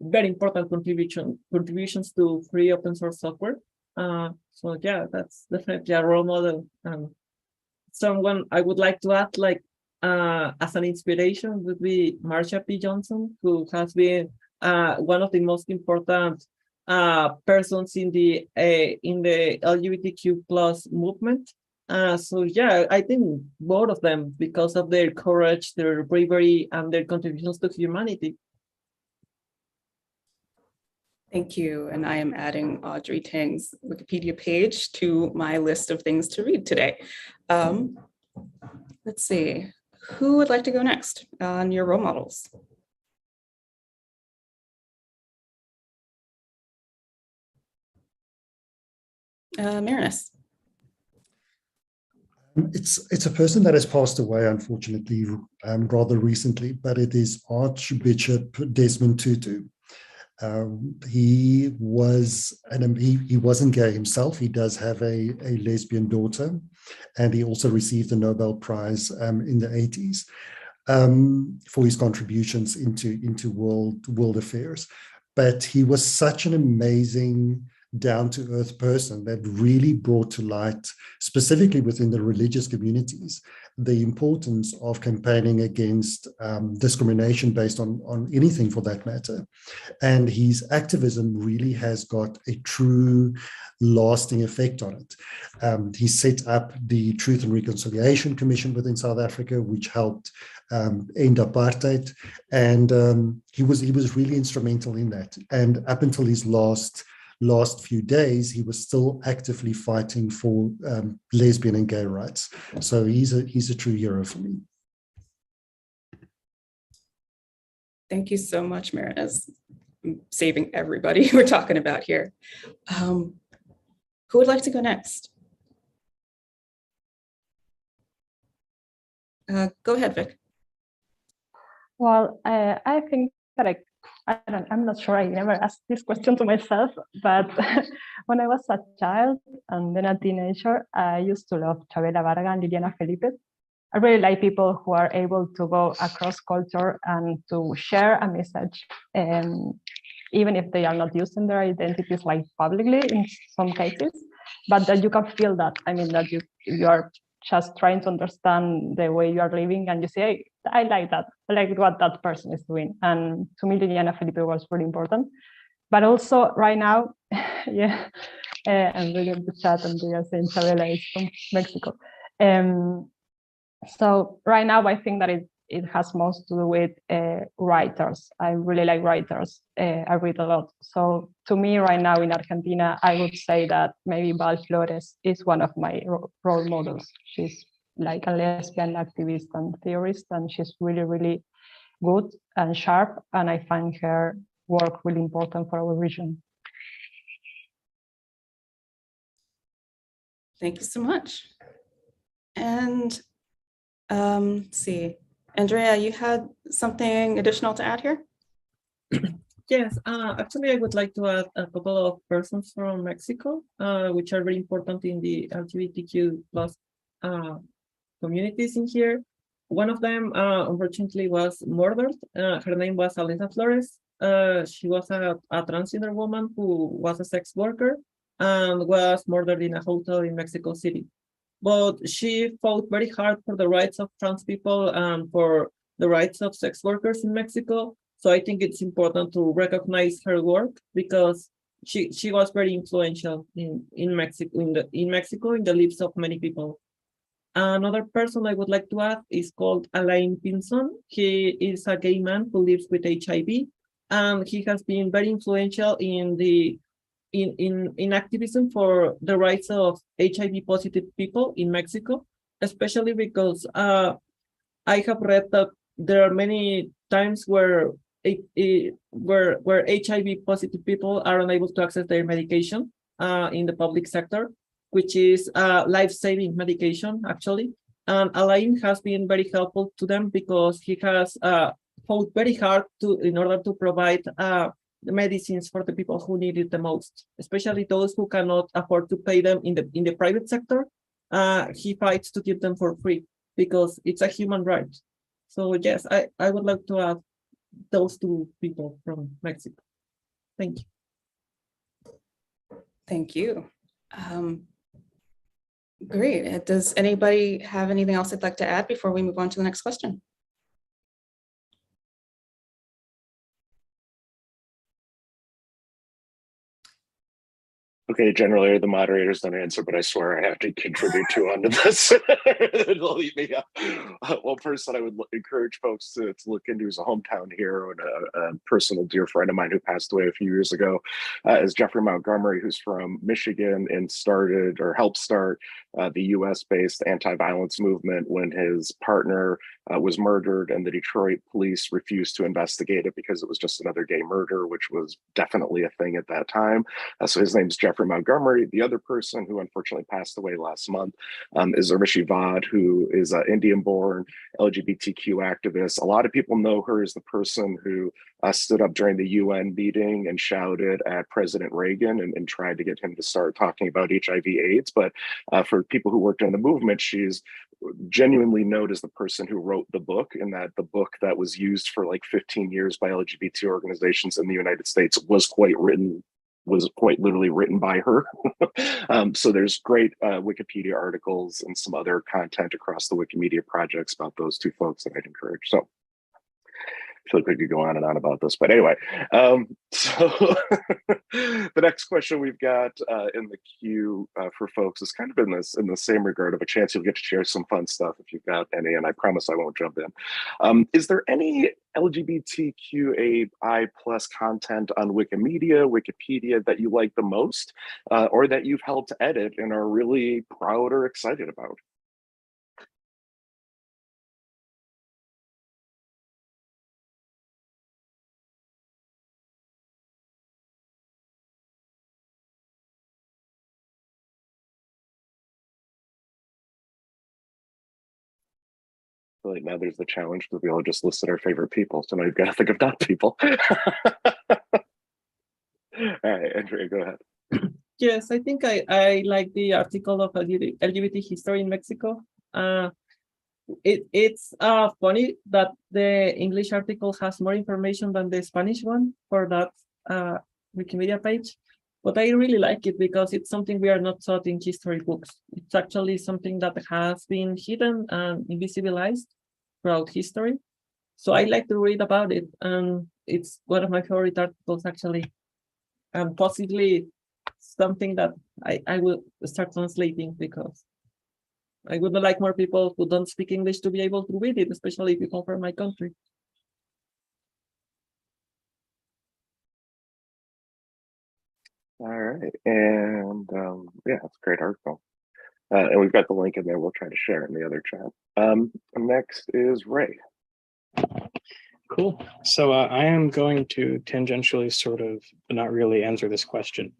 very important contributions to free open source software. So yeah, that's definitely a role model. Someone I would like to add, like as an inspiration, would be Marsha P. Johnson, who has been one of the most important persons in the LGBTQ+ movement. So yeah, I think both of them, because of their courage, their bravery, and their contributions to humanity. Thank you. And I am adding Audrey Tang's Wikipedia page to my list of things to read today. Let's see, who would like to go next on your role models? Marinus. It's a person that has passed away, unfortunately, rather recently, but it is Archbishop Desmond Tutu. He wasn't gay himself. He does have a lesbian daughter, and he also received the Nobel Prize in the 80s for his contributions into world affairs. But he was such an amazing down-to-earth person that really brought to light, specifically within the religious communities, the importance of campaigning against discrimination based on anything for that matter. And his activism really has got a true lasting effect on it. He set up the Truth and Reconciliation Commission within South Africa, which helped end apartheid. And he was really instrumental in that. And up until his last few days, he was still actively fighting for lesbian and gay rights. So he's a true hero for me. Thank you so much, Marinez. Saving everybody we're talking about here. Who would like to go next? Go ahead, Vic. Well, I think that I'm not sure, I never asked this question to myself, but when I was a child and then a teenager, I used to love Chavela Varga and Liliana Felipe. I really like people who are able to go across culture and to share a message, even if they are not using their identities like publicly in some cases, but that you can feel that, I mean, that you are just trying to understand the way you are living and you say, hey, I like that. I like what that person is doing. And to me, Liliana Felipe was really important. But also right now, yeah, I'm reading the chat and they are saying Chavela is from Mexico. So right now, I think that it has most to do with writers. I really like writers. I read a lot. So to me right now in Argentina, I would say that maybe Val Flores is one of my role models. She's like a lesbian activist and theorist, and she's really, really good and sharp. And I find her work really important for our region. Thank you so much. And let's see. Andrea, you had something additional to add here? Yes, actually, I would like to add a couple of persons from Mexico, which are very important in the LGBTQ plus communities in here. One of them, unfortunately, was murdered. Her name was Alisa Flores. She was a transgender woman who was a sex worker and was murdered in a hotel in Mexico City. But she fought very hard for the rights of trans people and for the rights of sex workers in Mexico. So I think it's important to recognize her work because she was very influential in Mexico in the lives of many people. Another person I would like to add is called Alain Pinson. He is a gay man who lives with HIV, and he has been very influential in activism for the rights of HIV positive people in Mexico, especially because I have read that there are many times where HIV positive people are unable to access their medication in the public sector, which is life-saving medication, actually. And Alain has been very helpful to them because he has fought very hard in order to provide the medicines for the people who need it the most, especially those who cannot afford to pay them in the private sector. He fights to give them for free because it's a human right. So yes, I would like to add those two people from Mexico. Thank you. Thank you. Great. Does anybody have anything else they'd like to add before we move on to the next question? Okay, generally the moderators don't answer, but I swear I have to contribute too onto this. It'll eat me up. One person I would encourage folks to look into is a hometown hero and a personal dear friend of mine who passed away a few years ago is Jeffrey Montgomery, who's from Michigan and started or helped start the US-based anti-violence movement when his partner was murdered and the Detroit police refused to investigate it because it was just another gay murder, which was definitely a thing at that time. So his name's Jeffrey Montgomery. The other person who unfortunately passed away last month is Urvashi Vaught, who is an Indian-born LGBTQ activist. A lot of people know her as the person who stood up during the UN meeting and shouted at President Reagan and tried to get him to start talking about HIV/AIDS. But for people who worked in the movement, she's genuinely known as the person who wrote the book, and that the book that was used for like 15 years by LGBT organizations in the United States was quite written was quite literally written by her. So there's great Wikipedia articles and some other content across the Wikimedia projects about those two folks that I'd encourage. So I feel like we could go on and on about this, but anyway, so the next question we've got in the queue for folks is kind of in the same regard of a chance you'll get to share some fun stuff if you've got any, and I promise I won't jump in. Is there any LGBTQAI plus content on Wikipedia that you like the most, or that you've helped edit and are really proud or excited about? Like now there's the challenge because we all just listed our favorite people. So now you've got to think of not people. All right, Andrea, go ahead. Yes, I think I like the article of LGBT history in Mexico. It's funny that the English article has more information than the Spanish one for that Wikimedia page. But I really like it because it's something we are not taught in history books. It's actually something that has been hidden and invisibilized throughout history. So I like to read about it, and it's one of my favorite articles actually, and possibly something that I will start translating because I would like more people who don't speak English to be able to read it, especially if you come from my country. All right, and yeah, it's a great article. And we've got the link in there. We'll try to share it in the other chat. Next is Ray. Cool. So I am going to tangentially sort of, but not really answer this question.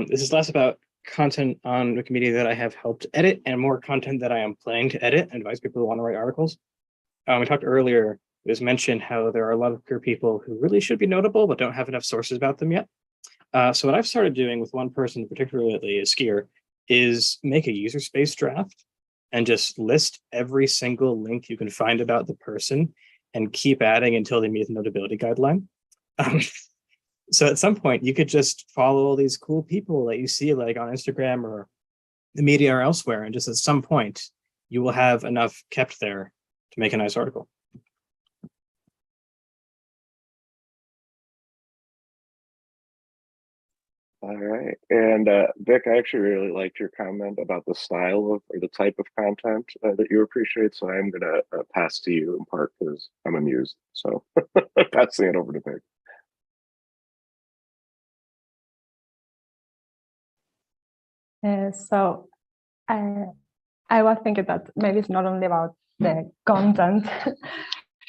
This is less about content on Wikimedia that I have helped edit and more content that I am planning to edit and advise people who want to write articles. We talked earlier, it was mentioned how there are a lot of queer people who really should be notable, but don't have enough sources about them yet. So what I've started doing with one person particularly, is Skier, is make a user space draft and just list every single link you can find about the person and keep adding until they meet the notability guideline. So at some point you could just follow all these cool people that you see like on Instagram or the media or elsewhere, and just at some point you will have enough kept there to make a nice article. All right, and Vic, I actually really liked your comment about the style of or the type of content that you appreciate. So I'm gonna pass to you in part because I'm amused. So passing it over to Vic. So I was thinking that maybe it's not only about the content.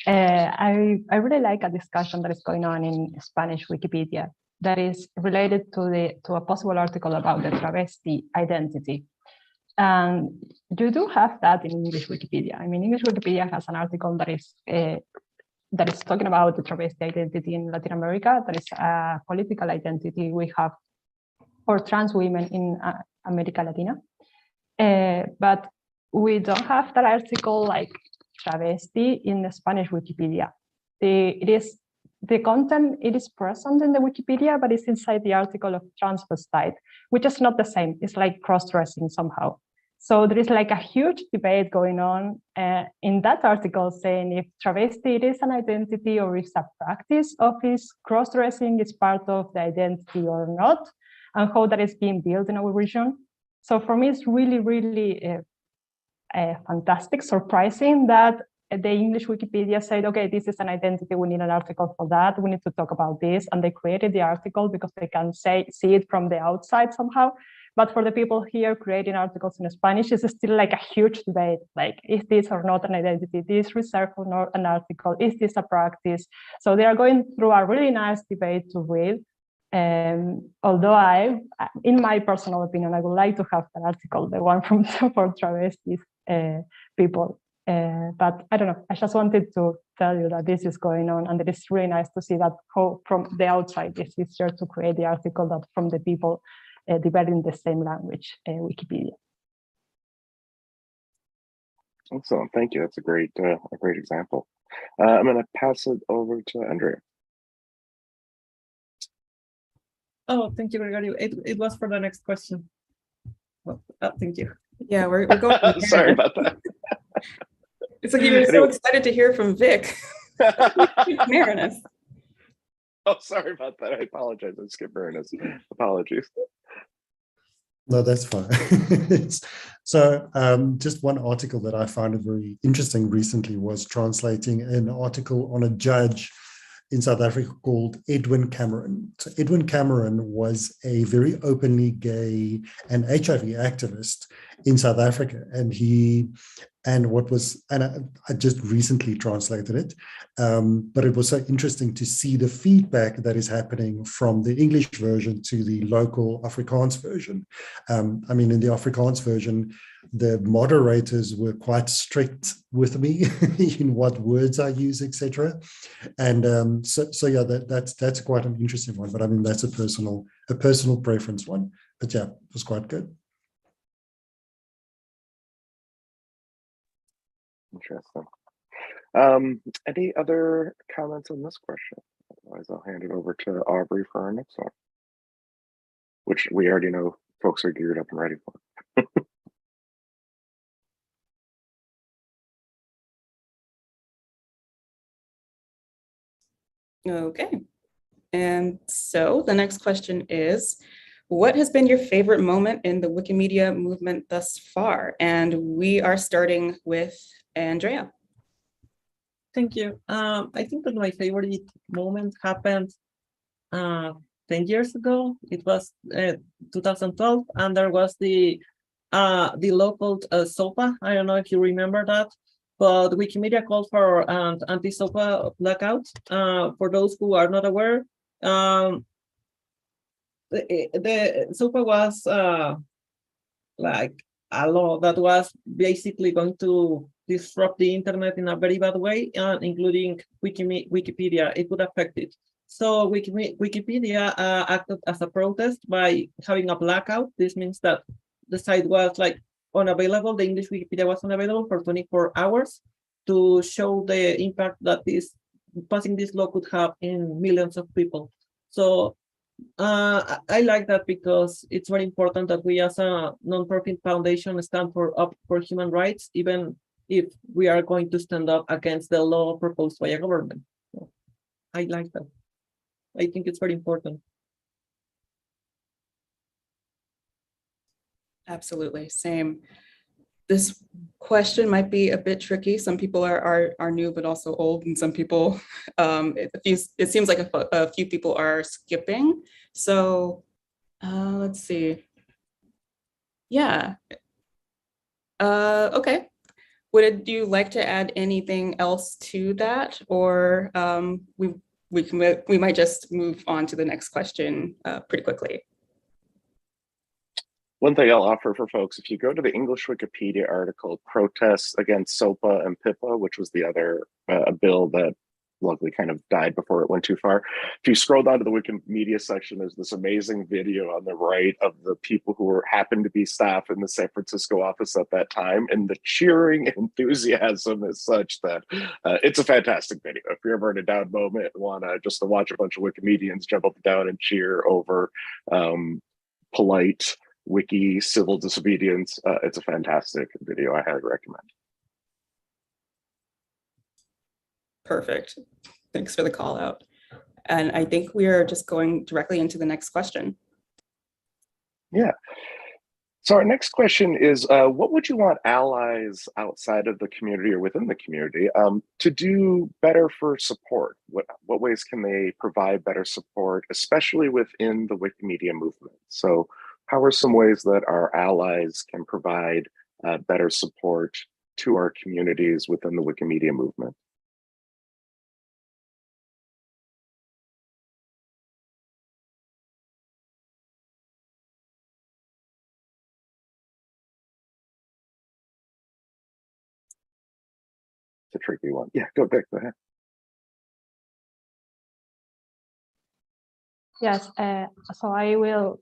I really like a discussion that is going on in Spanish Wikipedia that is related to a possible article about the travesti identity. And you do have that in English Wikipedia. I mean, English Wikipedia has an article that is talking about the travesti identity in Latin America. That is a political identity we have for trans women in America Latina. But we don't have that article like travesti in the Spanish Wikipedia. The content, it is present in the Wikipedia, but it's inside the article of transvestite, which is not the same. It's like cross-dressing somehow. So there is like a huge debate going on in that article saying if travesti is an identity or if a practice of his cross-dressing is part of the identity or not, and how that is being built in our region. So for me, it's really, really fantastic, surprising that the English Wikipedia said, okay, this is an identity, we need an article for that, we need to talk about this, and they created the article because they can see it from the outside somehow. But for the people here creating articles in Spanish, it's still like a huge debate, like, is this or not an identity? Is this reserved or not an article? Is this a practice? So they are going through a really nice debate to read. Although in my personal opinion, I would like to have an article, the one from for travestis people. But I don't know, I just wanted to tell you that this is going on, and it is really nice to see that how from the outside it's easier to create the article than from the people debating the same language, Wikipedia. Excellent, thank you. That's a great example. I'm going to pass it over to Andrea. Oh, thank you, Gregorio. It was for the next question. Well, thank you. Yeah, we're going. Sorry about that. It's like you were so Anyway. excited to hear from Vic. Marinus. Oh, sorry about that. I apologize. I skipped Marinus. Apologies. No, that's fine. So just one article that I found very interesting recently was translating an article on a judge in South Africa called Edwin Cameron. So Edwin Cameron was a very openly gay and HIV activist in South Africa. And I just recently translated it, but it was so interesting to see the feedback that is happening from the English version to the local Afrikaans version. I mean, in the Afrikaans version, the moderators were quite strict with me in what words I use, etc. And so yeah, that's quite an interesting one. But I mean, that's a personal preference one. But yeah, it was quite good. Interesting. Any other comments on this question? Otherwise, I'll hand it over to Aubrey for our next one, which we already know folks are geared up and ready for. Okay. And so the next question is, what has been your favorite moment in the Wikimedia movement thus far? And we are starting with Andrea. Thank you. I think that my favorite moment happened 10 years ago. It was 2012, and there was the local SOPA. I don't know if you remember that, but Wikimedia called for an anti-SOPA blackout. For those who are not aware, the SOPA was like a law that was basically going to disrupt the internet in a very bad way, including Wikipedia. It would affect it. So Wikipedia acted as a protest by having a blackout. This means that the site was like unavailable. The English Wikipedia was unavailable for 24 hours to show the impact that passing this law could have in millions of people. So I like that because it's very important that we as a non-profit foundation stand up for human rights, even if we are going to stand up against the law proposed by a government. So I like that. I think it's very important. Absolutely, same. This question might be a bit tricky. Some people are new, but also old, and some people, it seems like a few people are skipping. So let's see. Yeah. Okay. Would you like to add anything else to that, or we might just move on to the next question pretty quickly? One thing I'll offer for folks, if you go to the English Wikipedia article, protests against SOPA and PIPA, which was the other bill that luckily kind of died before it went too far. If you scroll down to the Wikimedia section, there's this amazing video on the right of the people who happened to be staff in the San Francisco office at that time. And the cheering enthusiasm is such that it's a fantastic video. If you're ever in a down moment and want just to watch a bunch of Wikimedians jump up and down and cheer over polite wiki civil disobedience, it's a fantastic video. I highly recommend. Perfect. Thanks for the call out. And I think we are just going directly into the next question. Yeah. So our next question is, what would you want allies outside of the community or within the community to do better for support? What ways can they provide better support, especially within the Wikimedia movement? So how are some ways that our allies can provide better support to our communities within the Wikimedia movement? It's a tricky one. Yeah, go ahead. Yes, so I will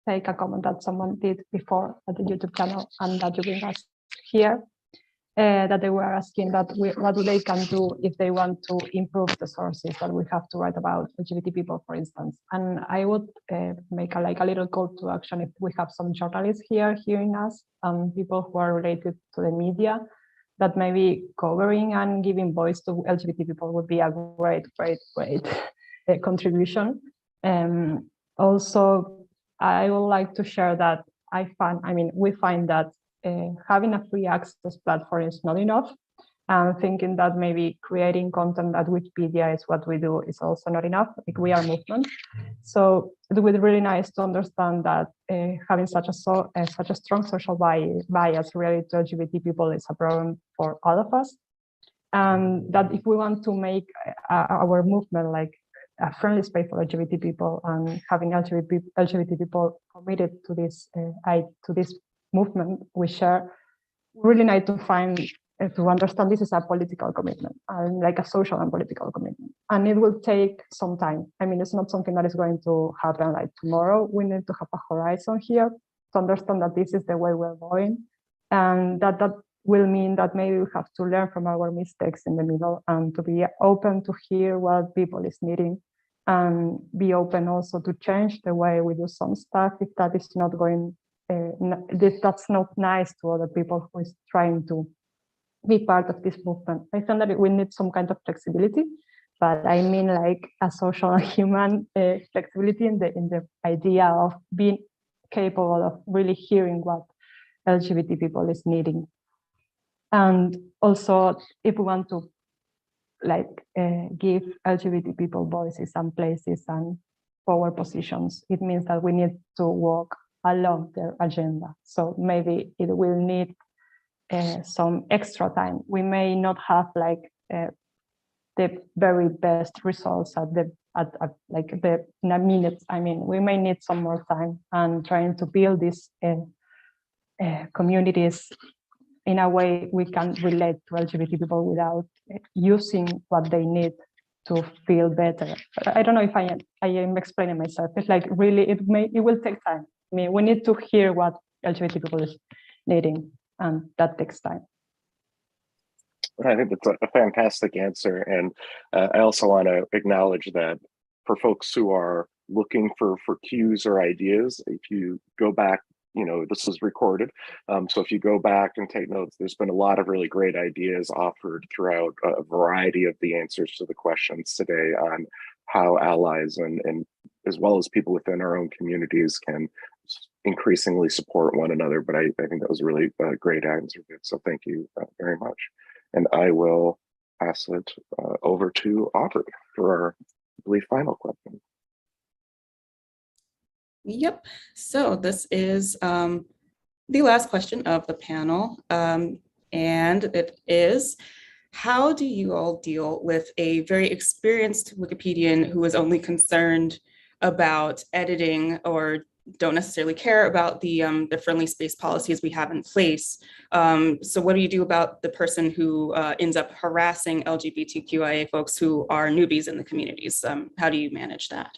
take a comment that someone did before at the YouTube channel and that you bring us here. that they were asking what they can do if they want to improve the sources that we have to write about LGBT people, for instance. And I would make a little call to action if we have some journalists here hearing us, people who are related to the media, that maybe covering and giving voice to LGBT people would be a great contribution. Also, I would like to share that we find that having a free access platform is not enough. And thinking that maybe creating content at Wikipedia is what we do is also not enough. Like, we are a movement. So it would be really nice to understand that having such a strong social bias related to LGBT people is a problem for all of us. And that if we want to make our movement like a friendly space for LGBT people, and having LGBT people committed to this movement we share, we really need to find to understand this is a political commitment, like a social and political commitment, and it will take some time. I mean, it's not something that is going to happen like tomorrow. We need to have a horizon here to understand that this is the way we're going, and that will mean that maybe we have to learn from our mistakes in the middle, and to be open to hear what people is needing, and be open also to change the way we do some stuff if that is not going, that's not nice to other people who is trying to be part of this movement. I think that we need some kind of flexibility, but I mean like a social and human flexibility in the idea of being capable of really hearing what LGBT people is needing. And also, if we want to give LGBT people voices and places and power positions, it means that we need to walk along their agenda. So maybe it will need some extra time. We may not have the very best results at the minutes. I mean, we may need some more time, and trying to build these communities in a way we can relate to LGBT people without using what they need to feel better. I don't know if I am explaining myself. It's like really, it will take time. I mean, we need to hear what LGBT people is needing, and that takes time. I think that's a fantastic answer. And I also want to acknowledge that for folks who are looking for cues or ideas, if you go back, this was recorded. So if you go back and take notes, there's been a lot of really great ideas offered throughout a variety of the answers to the questions today on how allies and as well as people within our own communities can increasingly support one another. But I think that was a really great answer. So thank you very much. And I will pass it over to Aubrey for our, I believe, final question. Yep. So this is the last question of the panel. And it is, how do you all deal with a very experienced Wikipedian who is only concerned about editing or don't necessarily care about the friendly space policies we have in place? So what do you do about the person who ends up harassing LGBTQIA folks who are newbies in the communities? How do you manage that?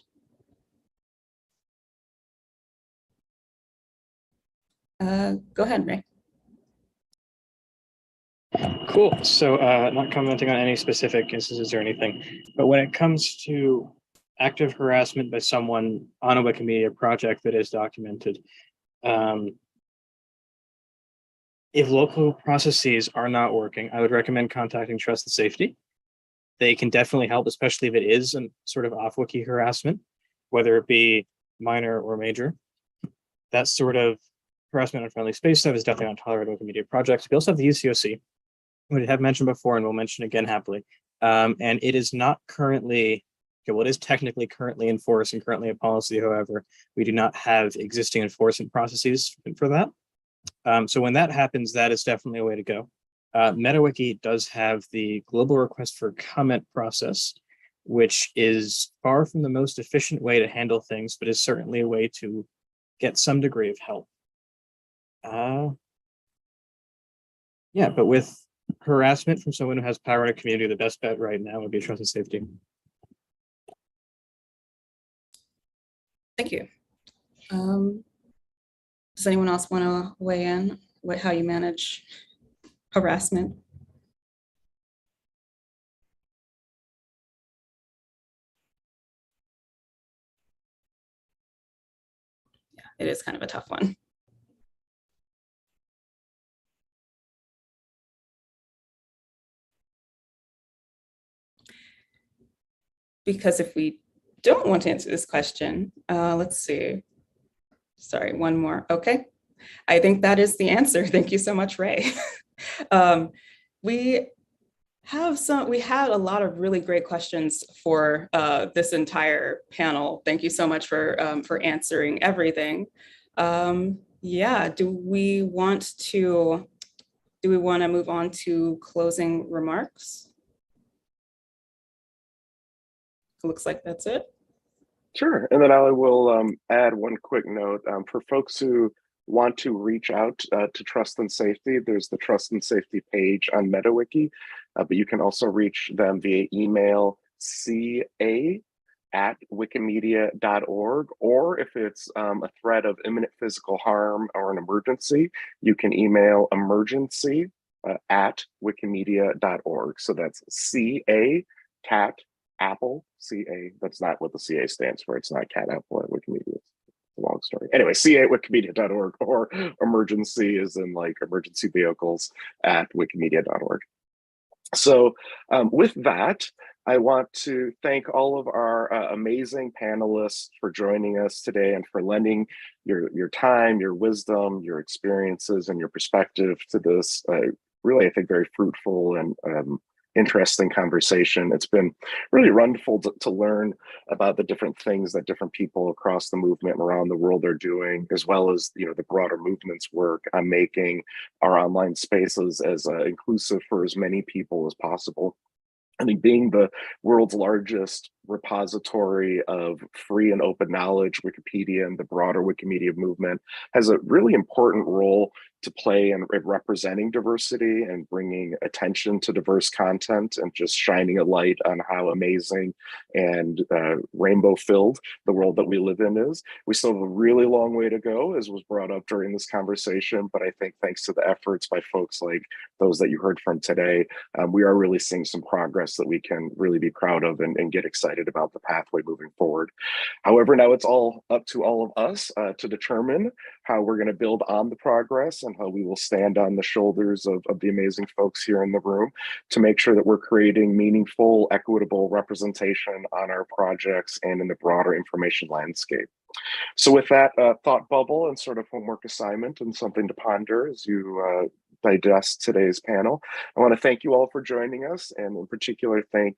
Go ahead, Ray. Cool. So not commenting on any specific instances or anything, but when it comes to active harassment by someone on a Wikimedia project that is documented, if local processes are not working, I would recommend contacting Trust and Safety. They can definitely help, especially if it is some sort of off-wiki harassment, whether it be minor or major. That sort of harassment on friendly space stuff is definitely not tolerated on Wikimedia projects. We also have the UCOC, we have mentioned before, and we'll mention again happily. And it is not currently, well, it is technically currently enforced and currently a policy. However, we do not have existing enforcement processes for that. So when that happens, that is definitely a way to go. MetaWiki does have the global request for comment process, which is far from the most efficient way to handle things, but is certainly a way to get some degree of help. Yeah, but with harassment from someone who has power in a community, the best bet right now would be Trust and Safety. Thank you. Does anyone else want to weigh in how you manage harassment. Yeah, it is kind of a tough one. Because if we don't want to answer this question, let's see. Sorry, one more. Okay. I think that is the answer. Thank you so much, Ray. We had a lot of really great questions for this entire panel. Thank you so much for answering everything. Yeah, do we want to move on to closing remarks? Looks like that's it. Sure. And then I will add one quick note for folks who want to reach out to Trust and Safety. There's the Trust and Safety page on MetaWiki, but you can also reach them via email ca@wikimedia.org, or if it's a threat of imminent physical harm or an emergency, you can email emergency@wikimedia.org. So that's CA Apple, CA, that's not what the CA stands for. It's not cat apple at Wikimedia. It's a long story. Anyway, CA@wikimedia.org, or emergency is in like emergency vehicles at wikimedia.org. So with that, I want to thank all of our amazing panelists for joining us today and for lending your time, your wisdom, your experiences, and your perspective to this really, I think, very fruitful and interesting conversation. It's been really wonderful to learn about the different things that different people across the movement and around the world are doing, as well as the broader movement's work on making our online spaces as inclusive for as many people as possible. I think being the world's largest repository of free and open knowledge, Wikipedia and the broader Wikimedia movement has a really important role to play in representing diversity and bringing attention to diverse content and just shining a light on how amazing and rainbow-filled the world that we live in is. We still have a really long way to go, as was brought up during this conversation, but I think thanks to the efforts by folks like those that you heard from today, we are really seeing some progress that we can really be proud of and get excited about the pathway moving forward. However, now it's all up to all of us to determine how we're going to build on the progress and how we will stand on the shoulders of the amazing folks here in the room to make sure that we're creating meaningful, equitable representation on our projects and in the broader information landscape. So with that thought bubble and sort of homework assignment and something to ponder as you digest today's panel, I want to thank you all for joining us, and in particular thank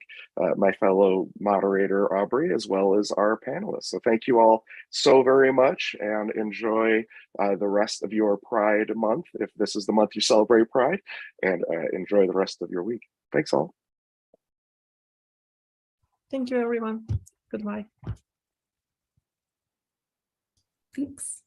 my fellow moderator Aubrey, as well as our panelists. So thank you all so very much, and enjoy the rest of your Pride month, if this is the month you celebrate Pride, and enjoy the rest of your week. Thanks all. Thank you, everyone. Goodbye. Thanks.